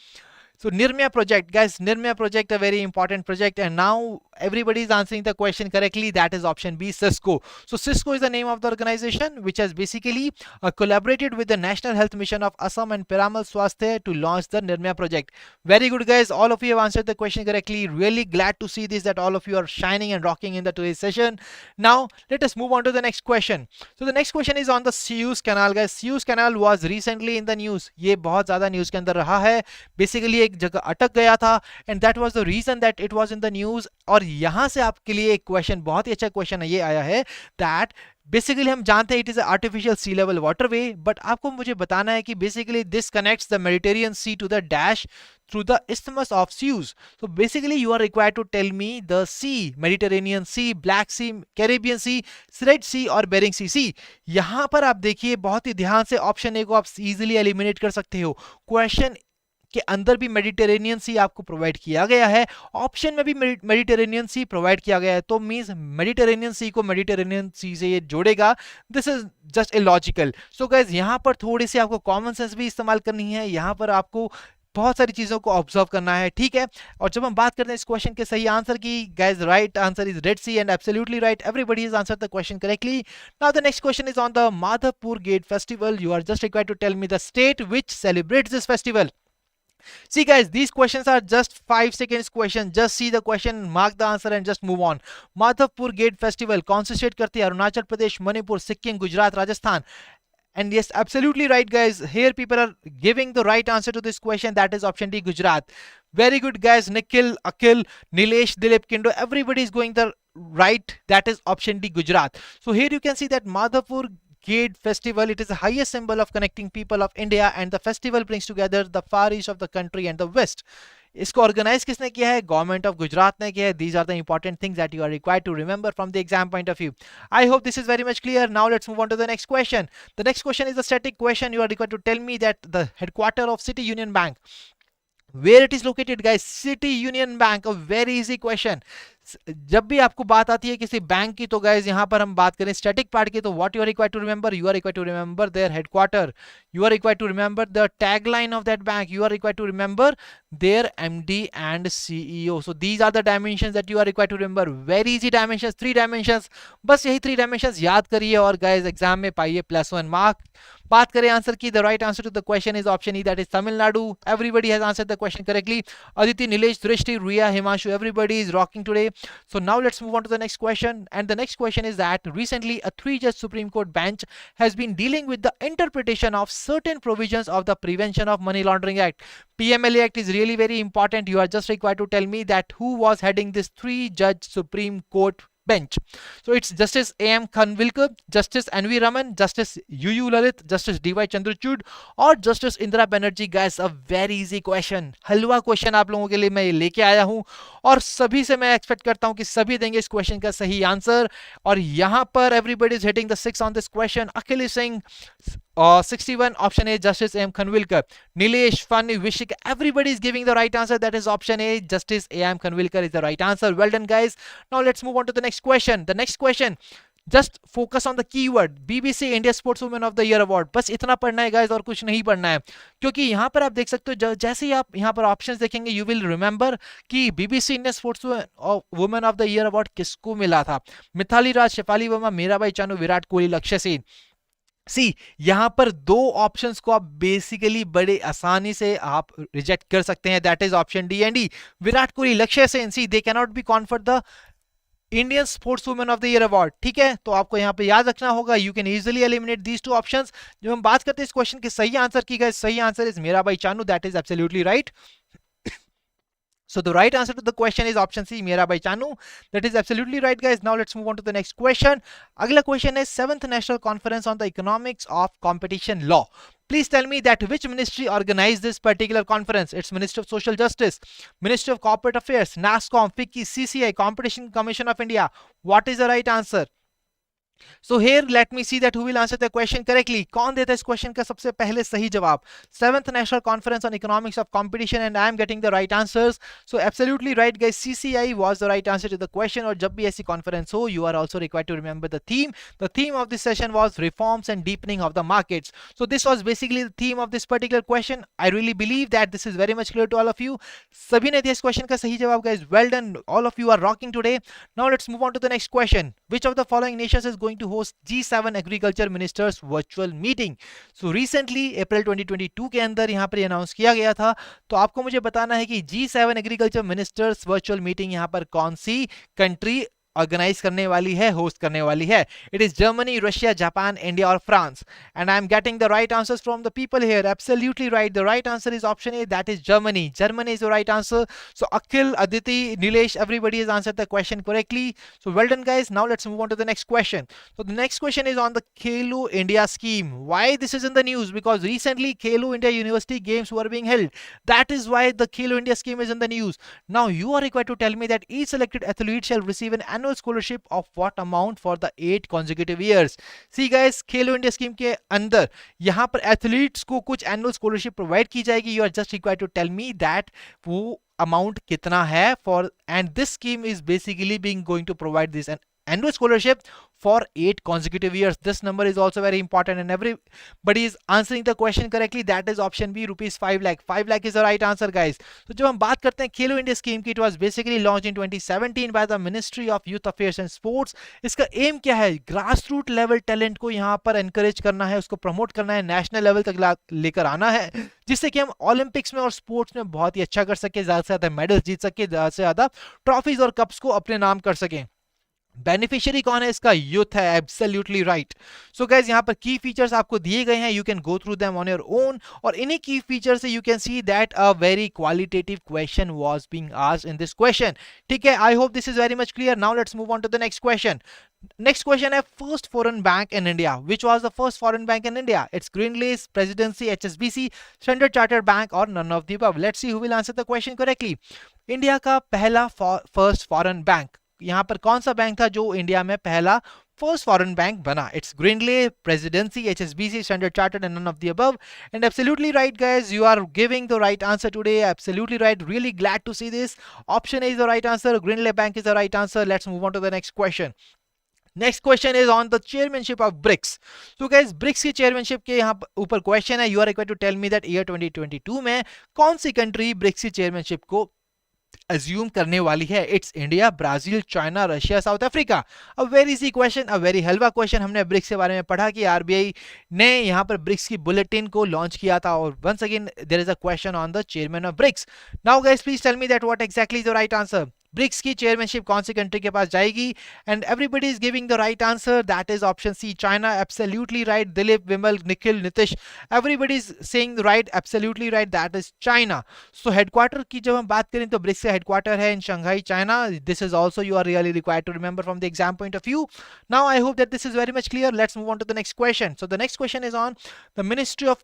So Nirmaya project, guys, Nirmaya project, a very important project, and now everybody is answering the question correctly. That is option B, Cisco. So Cisco is the name of the organization which has basically collaborated with the National Health Mission of Assam and Piramal Swasthya to launch the Nirmaya project. Very good, guys. All of you have answered the question correctly. Really glad to see this, that all of you are shining and rocking in the today's session. Now let us move on to the next question. So the next question is on the Suez Canal, guys. Suez Canal was recently in the news. ये बहुत ज़्यादा news के अंदर रहा है. Basically एक जगह अटक गया था, and that was the reason that it was in the news. और यहाँ से आपके लिए एक क्वेश्चन, बहुत ही अच्छा क्वेश्चन ये आया है, that बेसिकली हम जानते हैं it is artificial sea level waterway, but आपको मुझे बताना है कि basically this connects the Mediterranean sea to the dash through the isthmus of Suez. So basically you are required to tell me the sea, Mediterranean Sea, Black Sea, Caribbean Sea, Red Sea और Bering Sea. See, यहाँ पर आप देखिए बहुत ही ध्यान से, option A को आप इजीली एलिमिनेट कर सकते हो. क्वेश्चन के अंदर भी मेडिटेरेनियन सी आपको प्रोवाइड किया गया है, ऑप्शन में भी मेडिटेरेनियन सी प्रोवाइड किया गया है, तो मींस मेडिटेरेनियन सी को मेडिटेरेनियन सी से ये जोड़ेगा. This is just illogical. So guys यहाँ पर थोड़ी सी आपको कॉमन सेंस भी इस्तेमाल करनी है, यहाँ पर आपको बहुत सारी चीजों को ऑब्जर्व करना है, ठीक है. और जब हम बात करते हैं इस क्वेश्चन के सही आंसर की, guys right answer is Red Sea and absolutely right. Everybody has answered the question correctly. Now the next question is on the Madhavpur Ghed festival. You are just required to tell me the state which celebrates this festival. See guys, these questions are just 5 seconds question. Just see the question, mark the answer and just move on. Madhavpur Gate Festival कौन से state करती है? Arunachal Pradesh, Manipur, Sikkim, Gujarat, Rajasthan. And yes, absolutely right, guys. Here people are giving the right answer to this question. That is option D, Gujarat. Very good, guys. Nikhil, Akhil, Nilesh, Dilip, Kindo, everybody is going the right. That is option D, Gujarat. So here you can see that Madhavpur Gate Festival, it is the highest symbol of connecting people of India, and the festival brings together the far east of the country and the west. इसको organise किसने किया है? Government of Gujarat ने किया है. These are the important things that you are required to remember from the exam point of view. I hope this is very much clear. Now let's move on to the next question. The next question is the static question. You are required to tell me that the headquarter of City Union Bank, where it is located, guys. City Union Bank, a very easy question. जब भी आपको बात आती है किसी bank की, तो guys यहाँ पर हम बात करें स्टैटिक पार्ट की, तो what you are required to remember? You are required to remember their headquarter, you are required to remember the tagline of that bank, you are required to remember their MD and CEO. So these are the dimensions that you are required to remember. Very easy dimensions, 3 dimensions. बस यही 3 dimensions याद करिए और guys exam में पाइए +1 mark. बात करें answer की, the right answer to the question is option E, that is Tamil Nadu. Everybody has answered the question correctly. Aditi, Nilesh, Drishti, Riya, Himanshu, everybody is rocking today. So now let's move on to the next question. And the next question is that recently a 3-judge Supreme Court bench has been dealing with the interpretation of certain provisions of the Prevention of Money Laundering Act. PMLA Act is really very important. You are just required to tell me that who was heading this 3-judge Supreme Court bench. So it's Justice A.M. Khanvilkar, Justice N.V. Raman, Justice U.U. Lalit, Justice D.Y. Chandrachud और Justice Indira Banerjee. Guys, a very easy question. Halwa question आप लोगों के लिए मैं लेके आया हूं और सभी से मैं एक्सपेक्ट करता हूं कि सभी देंगे इस क्वेश्चन का सही आंसर. और यहां पर everybody is hitting the 6 on this question. Akhil Singh 61, option A, Justice A.M. Khanvilkar. Nilesh, Fanny, Vishik, everybody is giving the right answer. That is option A, Justice A.M. Khanvilkar is the right answer. Well done, guys. Now let's move on to the next question. The next question, just focus on the keyword BBC India Sportswoman of the Year Award. बस इतना पढ़ना है guys और कुछ नहीं पढ़ना है, क्योंकि यहाँ पर आप देख सकते हो जैसे ही आप यहाँ पर ऑप्शंस देखेंगे यू विल रिमेंबर कि BBC India sportswoman of the year award किसको मिला था. मिथाली राज, शेफाली वर्मा, मीराबाई चानू, विराट कोहली, लक्ष्य सेन. सी यहां पर 2 ऑप्शंस को आप बेसिकली बड़े आसानी से आप रिजेक्ट कर सकते हैं. That is option D and D. Virat Kohli, Lakshya Sen, see they can not be conferred the Indian sports women of the year award. ठीक है, तो आपको यहां पे याद रखना होगा. You can easily eliminate these 2 options. जब हम बात करते हैं इस क्वेश्चन के सही आंसर की, गाइस सही answer is Mirabai Chanu. That is absolutely right. So the right answer to the question is option C, Mirabai Chanu. That is absolutely right, guys. Now let's move on to the next question. Agla question is 7th National Conference on the Economics of Competition Law. Please tell me that which ministry organized this particular conference? It's Ministry of Social Justice, Ministry of Corporate Affairs, NASSCOM, FICCI, CCI, Competition Commission of India. What is the right answer? So here let me see that who will answer the question correctly. कौन देता है इस question का सबसे पहले सही जवाब? 7th National Conference on Economics of Competition, and I am getting the right answers. So absolutely right guys, CCI was the right answer to the question. और जब भी ऐसी conference हो, you are also required to remember the theme. The theme of this session was reforms and deepening of the markets. So this was basically the theme of this particular question. I really believe that this is very much clear to all of you. सभी ने दिया इस question का सही जवाब guys. Well done, all of you are rocking today. Now let's move on to the next question. Which of the following nations is going to host G7 Agriculture Ministers virtual meeting? So recently April 2022 के अंदर यहाँ पर announce किया गया था, तो आपको मुझे बताना है कि G7 Agriculture Ministers virtual meeting यहाँ पर कौन सी कंट्री ऑर्गेनाइज करने वाली है, होस्ट करने वाली है? It is Germany, Russia, Japan, India or France. And I am getting the right answers from the people here. Absolutely right. The right answer is option A, that is Germany. Germany is the right answer. So Akhil, Aditi, Nilesh, everybody has answered the question correctly. So well done guys. Now let's move on to the next question. So the next question is on the Khelo India scheme. Why this is in the news? Because recently Khelo India University Games were being held. That is why the Khelo India scheme is in the news. Now you are required to tell me that each selected athlete shall receive an annual scholarship of what amount for the 8 consecutive years. See guys, Khelo India scheme के अंदर यहाँ पर athletes को कुछ annual scholarship provide की जाएगी. You are just required to tell me that वो amount कितना है for, and this scheme is basically being going to provide this annual scholarship for 8 consecutive years. This number is also very important and everybody is answering the question correctly. That is option B, rupees 5 lakh. 5 lakh is the right answer guys. So जब हम बात करते हैं खेलो India scheme की, it was basically launched in 2017 by the Ministry of Youth Affairs and Sports. इसका M क्या है? Grass root level talent को यहाँ पर एनकरेज करना है, उसको प्रमोट करना है, नेशनल लेवल तक लेकर आना है, जिससे कि हम ओलंपिक्स में और स्पोर्ट्स में बहुत ही अच्छा कर सके, ज्यादा से ज्यादा मेडल्स जीत सके, ज्यादा से ज्यादा ट्रॉफीज और कप्स को अपने नाम कर सकें. बेनिफिशियरी कौन है इसका? यूथ है. Absolutely right. सो गाइस यहाँ पर की फीचर्स आपको दिए गए हैं, you can go through them on your own, और इन्हीं की फीचर से you can see that a very qualitative question was being asked in this question. ठीक है, I hope this is very much clear. Now let's move on to the next question. Next question है, first foreign bank in India. Which was the first foreign bank in India? It's Greenlace, Presidency, HSBC, Standard Chartered Bank or none of the above. Let's see who will answer the question correctly. India का पहला first foreign bank, यहाँ पर कौन सा bank था जो India में पहला फर्स्ट फॉरेन बैंक बना? It's Grindlays, Presidency, HSBC, Standard Chartered and none of the above. And absolutely right guys, you are giving the right answer today. Absolutely right. Really glad to see this. Option A is the right answer. Grindlays bank is the right answer. Let's move on to the next question. Next question is on the chairmanship of BRICS. तो guys BRICS की chairmanship के यहाँ ऊपर question है. You are required to tell me that year 2022 में कौन सी country BRICS की चेयरमैनशिप को अज्यूम करने वाली है? It's India, Brazil, China, Russia, south Africa. A very easy question, a very halwa question. हमने ब्रिक्स के बारे में पढ़ा कि आरबीआई ने यहाँ पर ब्रिक्स की बुलेटिन को लॉन्च किया था, और once again there is a question on the chairman of BRICS. Now guys please tell me that what exactly is the right answer. BRICS की चेयरमैनशिप कौन सी कंट्री के पास जाएगी? And everybody is giving the right answer. That is option C, China. Absolutely right. Dilip, Vimal, Nikhil, Nitish, everybody is saying right. Absolutely right. That is China. So headquarter की जब हम बात करें तो ब्रिक्स का हेडक्वार्टर है in Shanghai, China. This is also you are really required to remember from the exam point of view. Now I hope that this is very much clear. Let's move on to the next question. So the next question is on the ministry of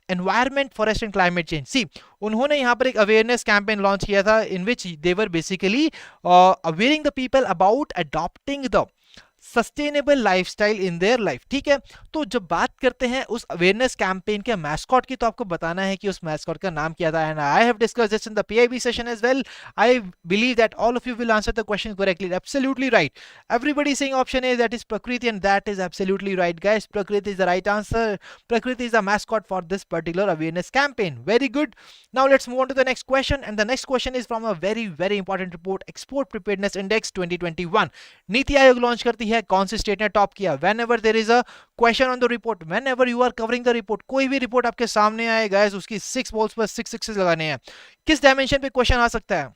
environment, forest and climate change. See, उन्होंने यहाँ पर एक awareness campaign launch किया था in which they were basically awaring the people about adopting the sustainable lifestyle in their life. ठीक है, तो जब बात करते हैं उस अवेयरनेस कैंपेन के मैस्कॉट की, तो आपको बताना है कि उस मैस्कॉट का नाम क्या था. And I have discussed this in the PIB session as well. I believe that all of you will answer the question correctly. Absolutely right. Everybody saying option A, that is Prakriti, and that is absolutely right guys. Prakriti is the right answer. Prakriti is the mascot for this particular awareness campaign. Very good. Now let's move on to the next question. And the next question is from a very very important report, export preparedness index 2021. NITI Aayog launch करती है, कौन सी state ने top किया? whenever there is a question on the report, whenever you are covering the report, कोई भी report आपके सामने आए गाइस, उसकी 6 बॉल्स पर 6 सिक्सेस लगाने हैं. किस डायमेंशन पे क्वेश्चन आ सकता है?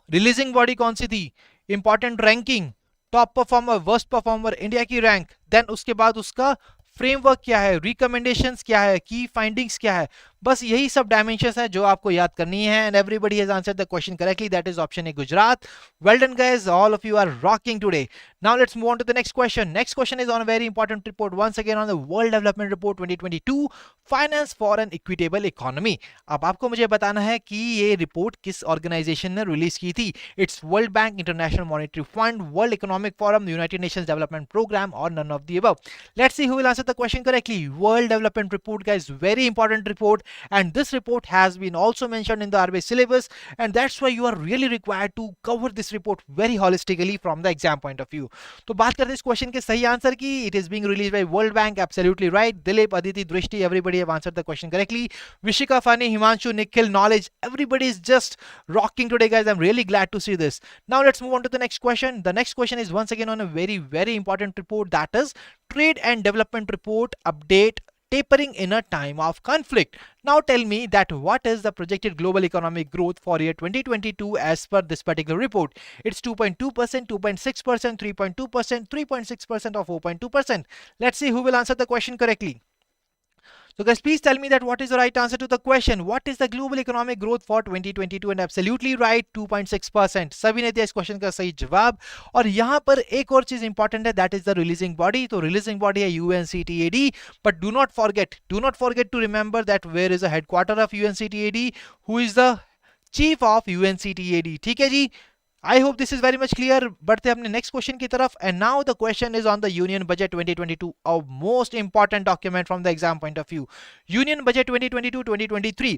रिलीजिंग बॉडी कौन सी थी? Important ranking, top performer, worst performer, India की रैंक, देन उसके बाद उसका फ्रेमवर्क क्या है, रिकमेंडेशंस क्या है, की फाइंडिंग्स क्या है. बस यही सब डायमेंशंस हैं जो आपको याद करनी है, and everybody has answered the question correctly, that is option A Gujarat. Well done guys, all of you are rocking today. Now let's move on to the next question. Next question is on a very important report, once again on the World Development Report 2022, Finance for an Equitable Economy. अब आपको मुझे बताना है कि ये report किस organisation ने release की थी. It's World Bank, International Monetary Fund, World Economic Forum, United Nations Development Programme, और none of the above. Let's see who will answer the question correctly. World Development Report, guys, very important report, and this report has been also mentioned in the RBI syllabus, and that's why you are really required to cover this report very holistically from the exam point of view. तो बात करते हैं इस question के सही answer की. It is being released by World Bank, absolutely right. Dilip, Aditi, Drishti, everybody have answered the question correctly. Vishika, Fani, Himanshu, Nikhil, Knowledge, everybody is just rocking today, guys. I'm really glad to see this. Now let's move on to the next question. The next question is once again on a very, very important report, that is Trade and Development Report Update, tapering in a time of conflict. Now tell me that what is the projected global economic growth for year 2022 as per this particular report. It's 2.2%, 2.6%, 3.2%, 3.6%, or 4.2%. Let's see who will answer the question correctly. So guys, please tell me that what is the right answer to the question. What is the global economic growth for 2022? And absolutely right, 2.6%. सभी ने दिया इस question का सही जवाब. और यहाँ पर एक और चीज इंपॉर्टेंट है, that is the releasing body. तो releasing body है UNCTAD. But do not forget to remember that where is the headquarter of UNCTAD, who is the chief of UNCTAD. ठीक है जी. I hope this is very much clear. बढ़ते हैं अपने next question की तरफ. And now the question is on the Union Budget 2022, a most important document from the exam point of view. Union Budget 2022-2023.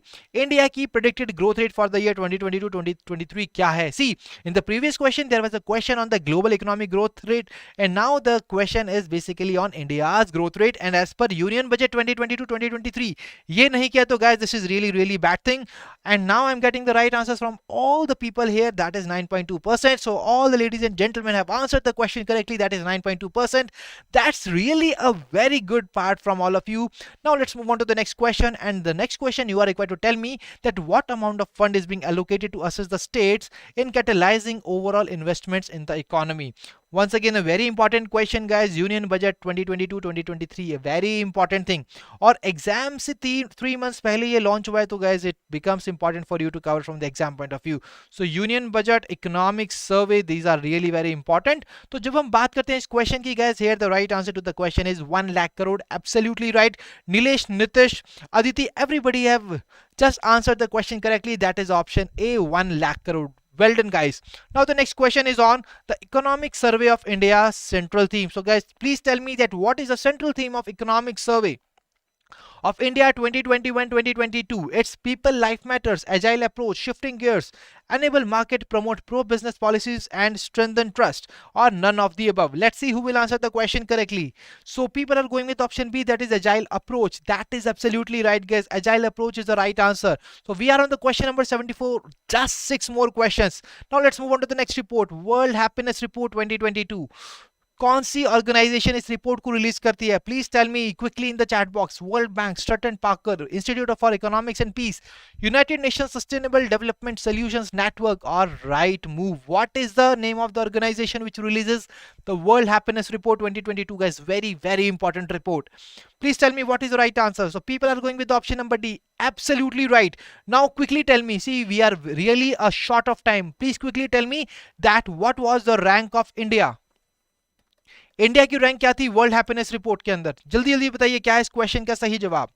India की predicted growth rate for the year 2022-2023 क्या है? See, in the previous question there was a question on the global economic growth rate, and now the question is basically on India's growth rate. And as per Union Budget 2022-2023, ये नहीं किया तो guys, this is really, really bad thing. And now I'm getting the right answers from all the people here. That is 9.2%. So all the ladies and gentlemen have answered the question correctly. That is 9.2%. That's really a very good part from all of you. Now let's move on to the next question. And the next question, you are required to tell me that what amount of fund is being allocated to assist the states in catalyzing overall investments in the economy. Once again, a very important question, guys. Union Budget 2022-2023, a very important thing. और exam से 3 months पहले ये launch हुआ है, तो guys it becomes important for you to cover from the exam point of view. So Union Budget, Economic Survey, these are really very important. तो जब हम बात करते हैं इस क्वेश्चन की, guys, here the right answer to the question is 1 lakh crore. Absolutely right. Nilesh, Nitish, Aditi, everybody have just answered the question correctly. That is option A, 1 lakh crore. Well done, guys. Now the next question is on the Economic Survey of India's central theme. So guys, please tell me that what is the central theme of Economic Survey of India 2021-2022. It's people, life matters, agile approach, shifting gears, enable market, promote pro-business policies, and strengthen trust, or none of the above. Let's see who will answer the question correctly. So people are going with option B, that is agile approach. That is absolutely right, guys. Agile approach is the right answer. So we are on the question number 74. Just 6 more questions. Now let's move on to the next report. World Happiness Report 2022. कौन सी organisation इस report को release करती है? Please tell me quickly in the chat box. World Bank, Sturton Parker, Institute for Economics and Peace, United Nations Sustainable Development Solutions Network, और right move. What is the name of the organisation which releases the World Happiness Report 2022? guys, very, very important report. Please tell me what is the right answer. So people are going with the option number D. Absolutely right. Now quickly tell me, see we are really a short of time. Please quickly tell me that what was the rank of India. India की rank क्या थी world Happiness report के अंदर? जल्दी जल्दी बताइए क्या है इस क्वेश्चन का सही जवाब.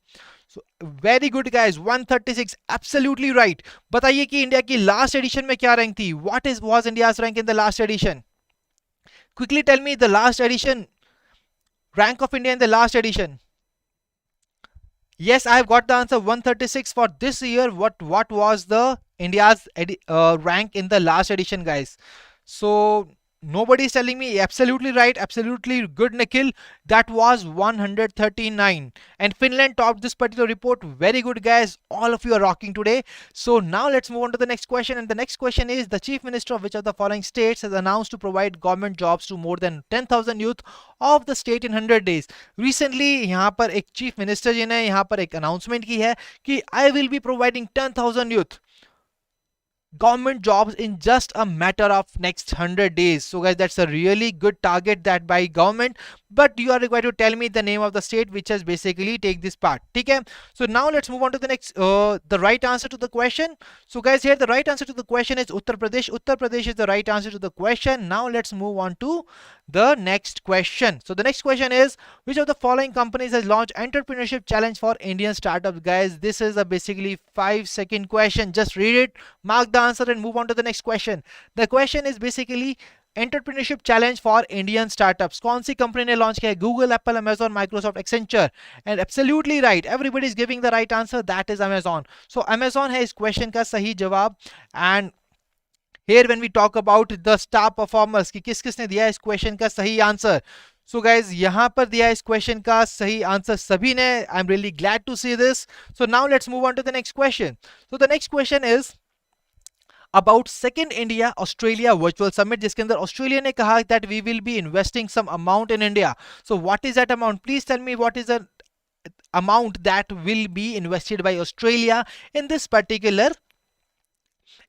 सो very good guys, 136. Absolutely right. बताइए कि इंडिया की लास्ट एडिशन में क्या रैंक थी? What is was India's rank in the last edition? Quickly tell me the last edition, rank of India in the last edition. Yes, I have got the answer. 136 for this year. What was the India's rank in the last edition, guys? So nobody is telling me. Absolutely right. Absolutely good, Nikhil. That was 139. And Finland topped this particular report. Very good, guys. All of you are rocking today. So now let's move on to the next question. And the next question is, the chief minister of which of the following states has announced to provide government jobs to more than 10,000 youth of the state in 100 days? Recently यहाँ पर एक chief minister जी ने यहाँ पर एक announcement की है कि I will be providing 10,000 youth. government jobs in just a matter of next 100 days. So guys, that's a really good target that by government, but you are required to tell me the name of the state which has basically take this part. Okay, so now let's move on to the next the right answer to the question. So guys, here the right answer to the question is Uttar Pradesh. Uttar Pradesh is the right answer to the question. Now let's move on to the next question. So the next question is, which of the following companies has launched entrepreneurship challenge for Indian startups? Guys, this is a basically 5-second question. Just read it, mark the answer and move on to the next question. The question is basically entrepreneurship challenge for Indian startups कौन सी company ने launch किया है? Google, Apple, Amazon, Microsoft, Accenture. And absolutely right, everybody is giving the right answer, that is Amazon. So Amazon है इस question का सही जवाब. And here when we talk about the star performers कि किस किसने दिया इस क्वेश्चन का सही आंसर. सो गाइज यहाँ पर दिया इस क्वेश्चन का सही आंसर सभी ने. I am really glad to see this. So now let's move on to the next question. So the next question is about second India Australia virtual summit, जिसके अंदर ऑस्ट्रेलिया ने कहा that we will be investing some amount in India. So what is that amount? Please tell me what is the amount that will be invested by Australia in this particular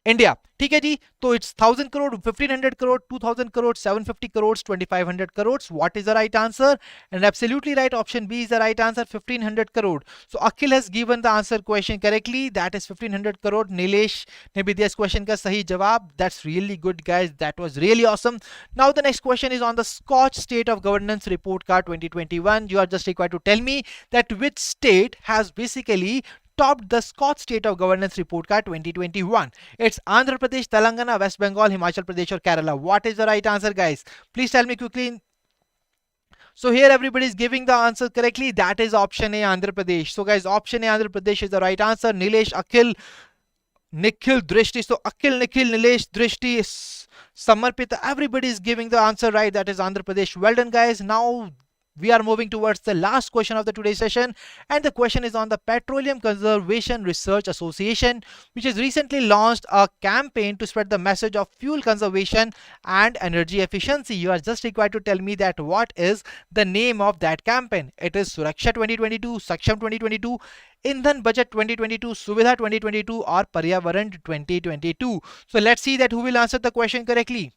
India. ठीक है जी, तो it's 1000 crore, 1500 crore, 2000 crore, 750 crore, 2500 crore. What is the right answer? And absolutely right, option B is the right answer, 1500 crore. So Akhil has given the answer question correctly, that is 1500 crore. Nilesh ने भी दिया इस question का सही जवाब. That's really good guys, that was really awesome. Now the next question is on the Scotch state of governance report card 2021. You are just required to tell me that which state has basically topped the Scotch State of Governance Report Card 2021. It's Andhra Pradesh, Telangana, West Bengal, Himachal Pradesh or Kerala. What is the right answer, guys? Please tell me quickly. So here everybody is giving the answer correctly. That is option A, Andhra Pradesh. So guys, option A, Andhra Pradesh is the right answer. Nilesh, Akhil, Nikhil, Drishti. So Akhil, Nikhil, Nilesh, Drishti, Samarpita, everybody is giving the answer right. That is Andhra Pradesh. Well done, guys. Now we are moving towards the last question of the today's session, and the question is on the Petroleum Conservation Research Association, which has recently launched a campaign to spread the message of fuel conservation and energy efficiency. You are just required to tell me that what is the name of that campaign. It is Suraksha 2022, Saksham 2022, Indhan Budget 2022, Suvidha 2022 or Paryavaran 2022. So let's see that who will answer the question correctly.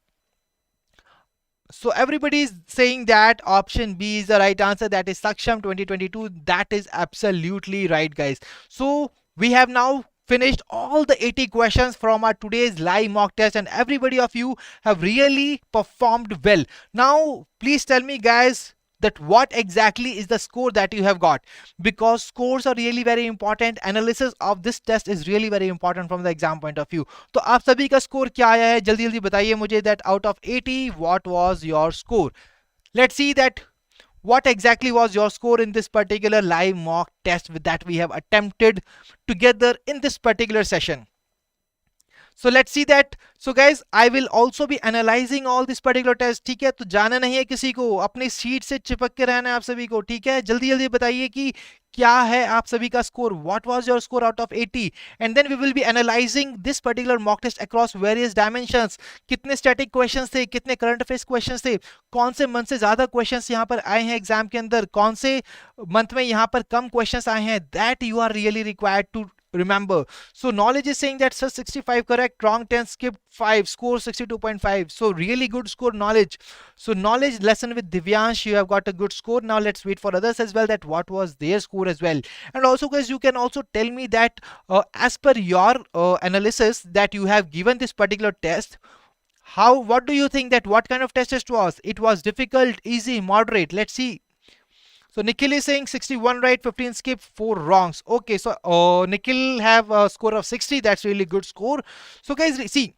So everybody is saying that option B is the right answer, that is Saksham 2022. That is absolutely right, guys. So we have now finished all the 80 questions from our today's live mock test, and everybody of you have really performed well. Now please tell me, guys, that what exactly is the score that you have got, because scores are really very important. Analysis of this test is really very important from the exam point of view. तो आप सभी का score क्या आया है, जल्दी जल्दी बताइए मुझे that out of 80 what was your score. Let's see that what exactly was your score in this particular live mock test that we have attempted together in this particular session. So let's see that. So guys, I will also be analyzing all this particular test. ठीक है, तो जाना नहीं है किसी को, अपनी seat से चिपक के रहना है आप सभी को. ठीक है, जल्दी जल्दी बताइए कि क्या है आप सभी का score. What was your score out of 80? And then we will be analyzing this particular mock test across various dimensions. कितने स्टैटिक क्वेश्चंस थे, कितने करंट अफेयर्स क्वेश्चंस थे, कौन से मंथ से ज्यादा क्वेश्चंस यहाँ पर आए हैं एग्जाम के अंदर, कौन से मंथ में यहाँ पर कम क्वेश्चंस आए हैं. That you are really required to remember. So knowledge is saying that sir 65 correct, wrong 10, skipped 5, score 62.5. So really good score knowledge. So knowledge lesson with Divyansh, you have got a good score. Now let's wait for others as well that what was their score as well. And also guys, you can also tell me that as per your analysis that you have given this particular test, what do you think that what kind of test it was? It was difficult, easy, moderate? Let's see. So Nikhil is saying 61 right, 15 skip, 4 wrongs. Okay, so Nikhil have a score of 60. That's really good score. So guys, see,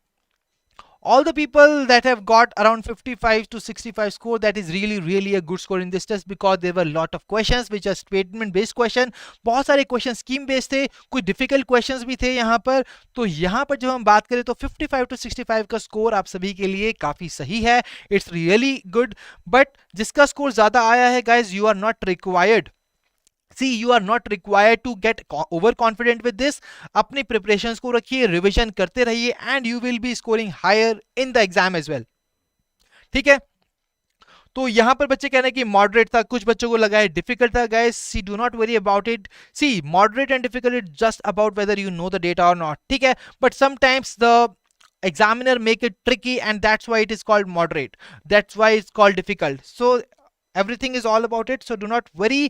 all the people that have got around 55 to 65 score, that is really a good score in this test, because there were a lot of questions which are statement based question. बहुत सारे question scheme based थे, कुछ difficult questions भी थे यहाँ पर. तो यहाँ पर जब हम बात करें तो 55 to 65 का स्कोर आप सभी के लिए काफी सही है. It's really good. बट जिसका स्कोर ज्यादा आया है guys, you are not required. See, you are not required to get overconfident with this. अपनी preparations को रखिए, revision करते रहिए, and you will be scoring higher in the exam as well. ठीक है, तो यहाँ पर बच्चे कह रहे हैं कि मॉडरेट था, कुछ बच्चों को लगा है डिफिकल्ट था। Guys see do not worry about it, see moderate and difficult it just about whether you know the data और नॉट, ठीक है, but sometimes the examiner make it tricky and that's why it is called moderate, that's why it's called difficult. So everything is all about it, so do not worry.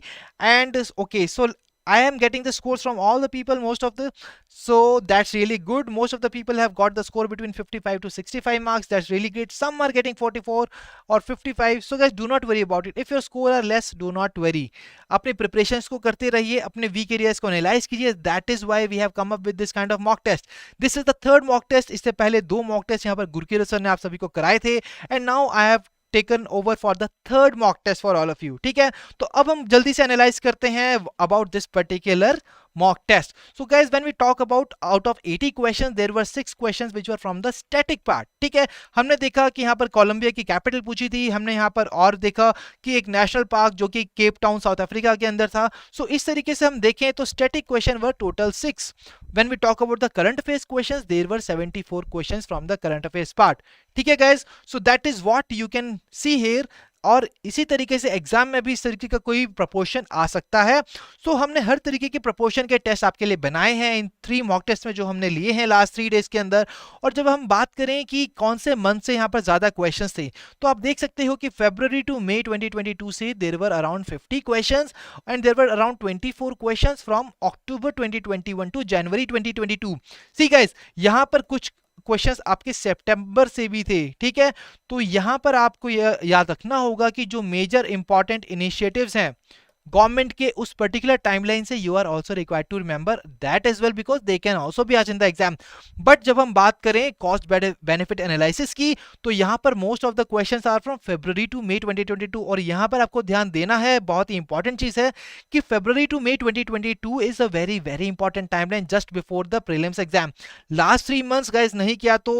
And okay, so I am getting the scores from all the people, most of the, so that's really good. Most of the people have got the score between 55 to 65 marks, that's really great. Some are getting 44 or 55. So guys do not worry about it, if your score are less do not worry. अपने preparations को करते रहिए, अपने weak areas को analyze कीजिए. That is why we have come up with this kind of mock test. This is the third mock test. इससे पहले 2 mock test यहाँ पर गुरकीरत सर ने आप सभी को कराए थे, and now I have taken over for the third mock test for all of you, ठीक है। तो अब हम जल्दी से एनालाइज करते हैं about this particular mock test. So guys when we talk about out of 80 questions there were 6 questions which were from the static part, ठीक है। हमने देखा कि यहाँ पर कोलंबिया की कैपिटल पूछी थी, हमने यहाँ पर और देखा कि एक नेशनल पार्क जो कि केप टाउन साउथ अफ्रीका के अंदर था। सो इस तरीके से हम देखें तो static question were total 6. When we talk about the current affairs questions, there were 74 questions from the current affairs part. ठीक है guys, so that is what you can see here. और इसी तरीके से एग्जाम में भी इस तरीके का कोई प्रपोर्शन आ सकता है। सो हमने हर तरीके के प्रपोर्शन के टेस्ट आपके लिए बनाए हैं इन 3 मॉक टेस्ट में जो हमने लिए हैं लास्ट 3 डेज के अंदर। और जब हम बात करें कि कौन से मंथ से यहाँ पर ज्यादा क्वेश्चंस थे, तो आप देख सकते हो कि फरवरी टू मई 2022 से there were around 50 questions and there were around 24 questions from October 2021 to January 2022। See guys यहाँ पर कुछ क्वेश्चंस आपके सितंबर से भी थे, ठीक है। तो यहां पर आपको याद रखना होगा कि जो मेजर इंपॉर्टेंट इनिशिएटिव्स हैं गवर्नमेंट के उस पर्टिकुलर टाइमलाइन से you are also required to remember that as well because they can also be आज इन द एग्जाम। बट जब हम बात करें कॉस्ट बेनिफिट एनालिसिस की, तो यहां पर most of the questions are from February to May 2022। और यहां पर आपको ध्यान देना है, बहुत ही इंपॉर्टेंट चीज है कि February to May 2022 is a very very important timeline just before the prelims exam. Last 3 months guys नहीं किया तो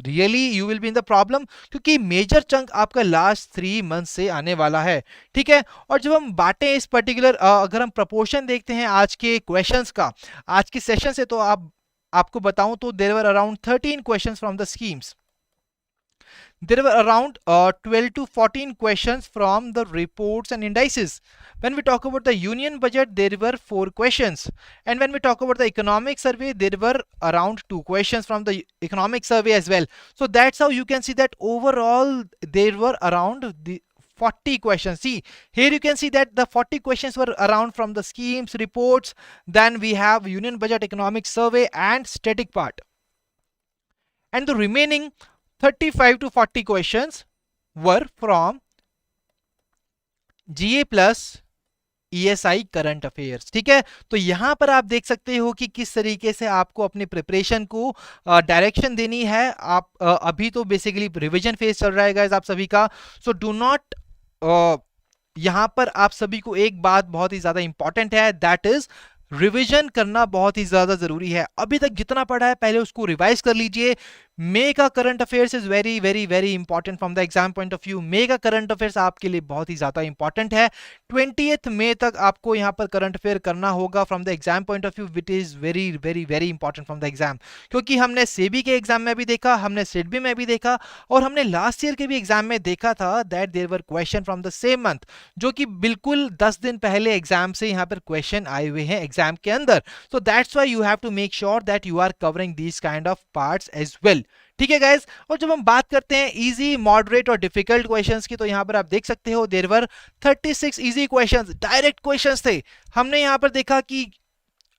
really you will be in the problem, क्योंकि मेजर चंक आपका लास्ट 3 मंथ से आने वाला है, ठीक है। और जब हम बांटें इस पर्टिकुलर अगर हम प्रपोर्शन देखते हैं आज के क्वेश्चंस का, आज के सेशन से, तो आपको बताऊं तो there were around 13 questions from the schemes, there were around 12 to 14 questions from the reports and indices. When we talk about the union budget, there were 4 questions, and when we talk about the economic survey, there were around 2 questions from the economic survey as well. So that's how you can see that overall there were around the 40 questions. See here you can see that the 40 questions were around from the schemes, reports, then we have union budget, economic survey and static part, and the remaining 35 to 40 questions were from GA plus ESI current affairs, ठीक है। तो यहां पर आप देख सकते हो कि किस तरीके से आपको अपनी प्रिपरेशन को डायरेक्शन देनी है। आप अभी तो बेसिकली रिवीजन फेज चल रहा है गाइस आप सभी का, सो डू नॉट, यहां पर आप सभी को एक बात बहुत ही ज्यादा इंपॉर्टेंट है, दैट इज रिवीजन करना बहुत ही ज्यादा जरूरी है। अभी तक जितना पढ़ा है पहले उसको रिवाइज कर लीजिए। मे का current affairs is very very very important from the exam point of view. May का करंट अफेयर्स आपके लिए बहुत ही ज्यादा इंपॉर्टेंट है। 20th मई तक आपको यहाँ पर करंट अफेयर करना होगा from the exam point of view, which is very very very important from the exam, क्योंकि हमने सेबी के एग्जाम में भी देखा, हमने सेडबी में भी देखा, और हमने लास्ट ईयर के भी एग्जाम में देखा था that there were question from the same month, जो कि बिल्कुल 10 दिन पहले एग्जाम से यहाँ पर क्वेश्चन आए हुए हैं एग्जाम के अंदर। So that's why you have to make sure that you are covering these kind of parts as well, ठीक है गाइस। और जब हम बात करते हैं इजी, मॉडरेट और डिफिकल्ट क्वेश्चंस की, तो यहां पर आप देख सकते हो there were 36 easy questions, direct questions थे। हमने यहां पर देखा कि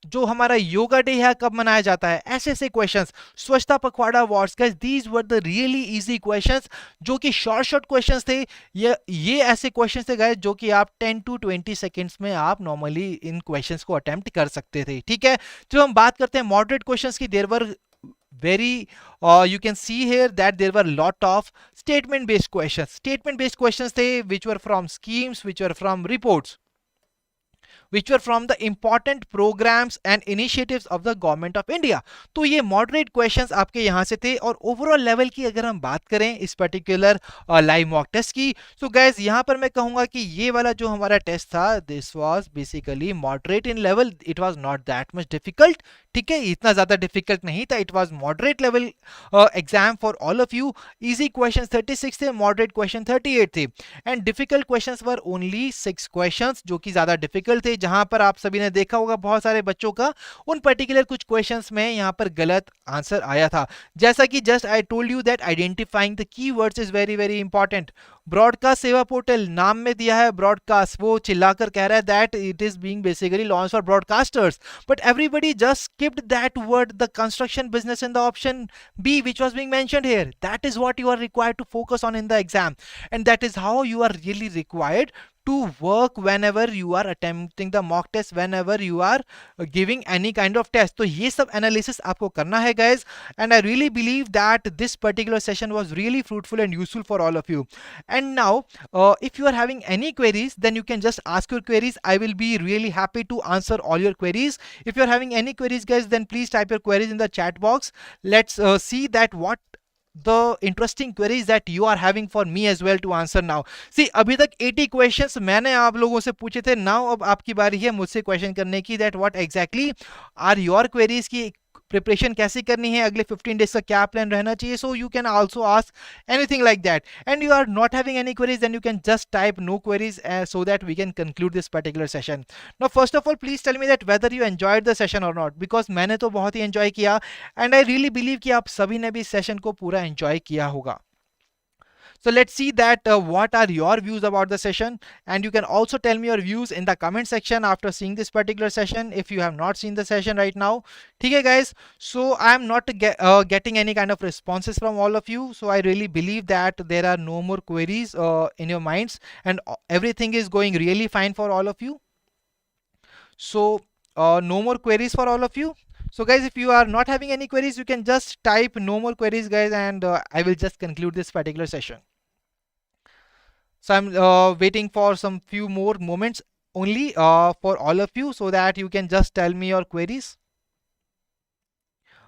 जो हमारा योगा डे है कब मनाया जाता है, ऐसे ऐसे क्वेश्चंस, स्वच्छता पखवाड़ा awards, guys these were the really easy questions, जो कि शॉर्ट क्वेश्चंस थे। ये ऐसे क्वेश्चंस थे गाइस जो कि आप 10 to 20 सेकंड्स में आप नॉर्मली इन क्वेश्चंस को अटेम्प्ट कर सकते थे, ठीक है। जब हम बात करते हैं मॉडरेट क्वेश्चंस की, there were very you can see here that there were lot of statement based questions. Statement based questions थे which were from schemes, which were from reports, which were from the important programs and initiatives of the government of India. तो ये moderate questions आपके यहाँ से थे, और overall level की अगर हम बात करें इस particular live mock test की, so guys यहाँ पर मैं कहूँगा कि ये वाला जो हमारा टेस्ट था, this was basically moderate in level. It was not that much difficult. ठीक है, इतना ज्यादा डिफिकल्ट नहीं था. It was moderate level exam for all of you. Easy questions 36 थे, मॉडरेट क्वेश्चन 38 थे, and difficult questions were only 6 questions, जो कि ज्यादा डिफिकल्ट थे. जहां पर आप सभी ने देखा होगा बहुत सारे बच्चों का उन पर्टिकुलर कुछ क्वेश्चंस में यहां पर गलत आंसर आया था. जैसा कि just I told you that identifying the keywords is very very important. Broadcast सेवा पोर्टल, नाम में दिया है ब्रॉडकास्ट, वो चिल्लाकर कह रहा है that it is being basically launch for broadcasters, but everybody just skipped that word, the construction business, in the option B, which was being mentioned here. That is what you are required to focus on in the exam, and that is how you are really required to work whenever you are attempting the mock test, whenever you are giving any kind of test. तो ये सब analysis आपको करना है guys, and I really believe that this particular session was really fruitful and useful for all of you. And now if you are having any queries, then you can just ask your queries. I will be really happy to answer all your queries. If you are having any queries guys, then please type your queries in the chat box. Let's see that what the interesting queries that you are having for me as well to answer now. See, अभी तक 80 questions मैंने आप लोगों से पूछे थे. now अब आपकी बारी है मुझसे क्वेश्चन करने की, that what exactly are your queries की प्रिपरेशन कैसे करनी है, अगले 15 डेज का क्या प्लान रहना चाहिए. So you can also ask anything like that, and you are not having any queries, then you can just type no queries so that we can conclude this particular session. Now first of all, please tell me that whether you enjoyed the session or not, because मैंने तो बहुत ही enjoy किया, and I really believe कि आप सभी ने भी session को पूरा एंजॉय किया होगा. So let's see that what are your views about the session, and you can also tell me your views in the comment section after seeing this particular session if you have not seen the session right now. Okay guys, so I am not getting any kind of responses from all of you, so I really believe that there are no more queries in your minds, and everything is going really fine for all of you. So no more queries for all of you. So guys, if you are not having any queries, you can just type no more queries guys, and I will just conclude this particular session. So I'm waiting for some few more moments only for all of you, so that you can just tell me your queries.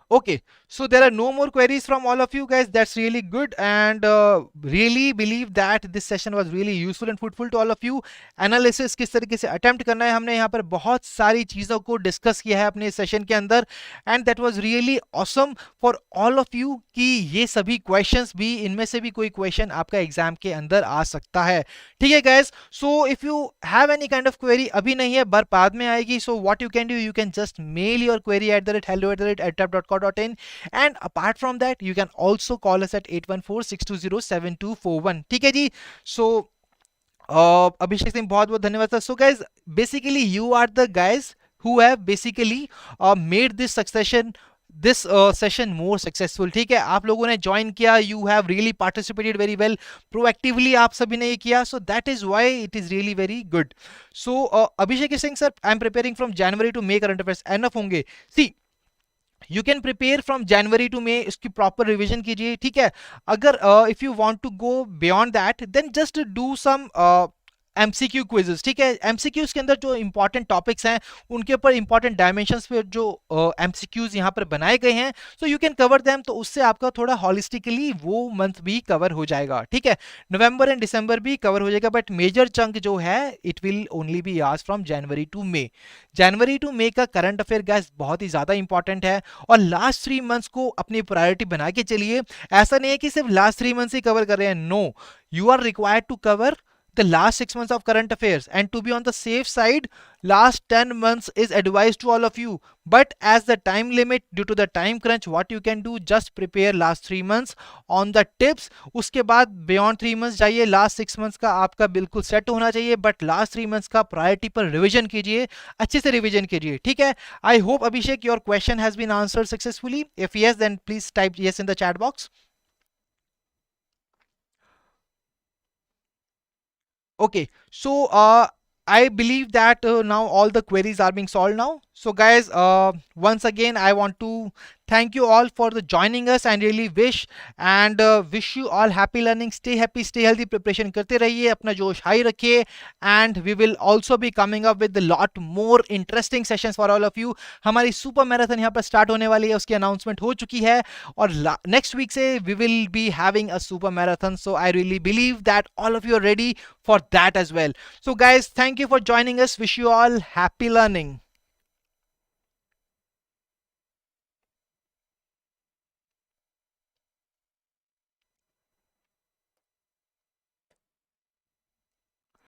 Okay, so there are no more queries from all of you guys. That's really good, and really believe that this session was really useful and fruitful to all of you. Analysis किस तरीके से attempt करना है, हमने यहाँ पर बहुत सारी चीज़ों को discuss किया है अपने सेशन के अंदर, and that was really awesome for all of you कि ये सभी questions भी, इनमें से भी कोई question आपका एग्जाम के अंदर आ सकता है. ठीक है guys, so if you have any kind of query, अभी नहीं है पर बाद में आएगी, so what you can do, you can just mail your query at the hello@edutap.com. and apart from that you can also call us at 8146207241. ठीक है जी. So Abhishek Singh बहुत बहुत धन्यवाद sir. So guys, basically you are the guys who have basically made this session more successful. ठीक है, आप लोगों ने ज्वाइन किया, you have really participated very well, proactively आप सभी ने ये किया, so that is why it is really very good. So Abhishek Singh sir, I am preparing from January to May current affairs. enough होंगे. See, you can prepare from January to May, इसकी proper revision कीजिए. ठीक है, अगर if you want to go beyond that, then just do some MCQ quizzes. ठीक है, MCQs के अंदर जो इंपॉर्टेंट टॉपिक्स हैं उनके ऊपर इंपॉर्टेंट डायमेंशंस पे जो एमसीक्यूज यहाँ पर बनाए गए हैं, सो यू कैन कवर देम. तो उससे आपका थोड़ा हॉलिस्टिकली वो मंथ भी कवर हो जाएगा. ठीक है, नवंबर एंड दिसंबर भी कवर हो जाएगा, बट मेजर चंक जो है it will only be asked from January to May. January to May का करंट अफेयर गैस बहुत ही ज्यादा इंपॉर्टेंट है, और लास्ट 3 मंथ्स को अपनी प्रायोरिटी बना के चलिए. ऐसा नहीं है कि सिर्फ लास्ट 3 मंथ्स ही कवर कर रहे हैं. No, you are required to cover the last 6 months of current affairs, and to be on the safe side, last 10 months is advised to all of you. But as the time limit, due to the time crunch, what you can do, just prepare last 3 months on the tips. उसके बाद beyond 3 months जाइए, last 6 months का आपका बिल्कुल set होना चाहिए, but last 3 months का priority पर रिविजन कीजिए, अच्छे से रिविजन कीजिए. ठीक है, I hope Abhishek your question has been answered successfully. If yes, then please type yes in the chat box. Okay, so I believe that now all the queries are being solved now. So guys, once again I want to Thank you all for the joining us and really wish you all happy learning. Stay happy, stay healthy. Preparation करते रहिए, अपना जोश high रखिए, and we will also be coming up with a lot more interesting sessions for all of you. हमारी super marathon यहाँ पर start होने वाली है, उसकी अनाउंसमेंट हो चुकी है, और नेक्स्ट वीक से we will be having a super marathon. So I really believe that all of you are ready for that as well. So guys, thank you for joining us. Wish you all happy learning.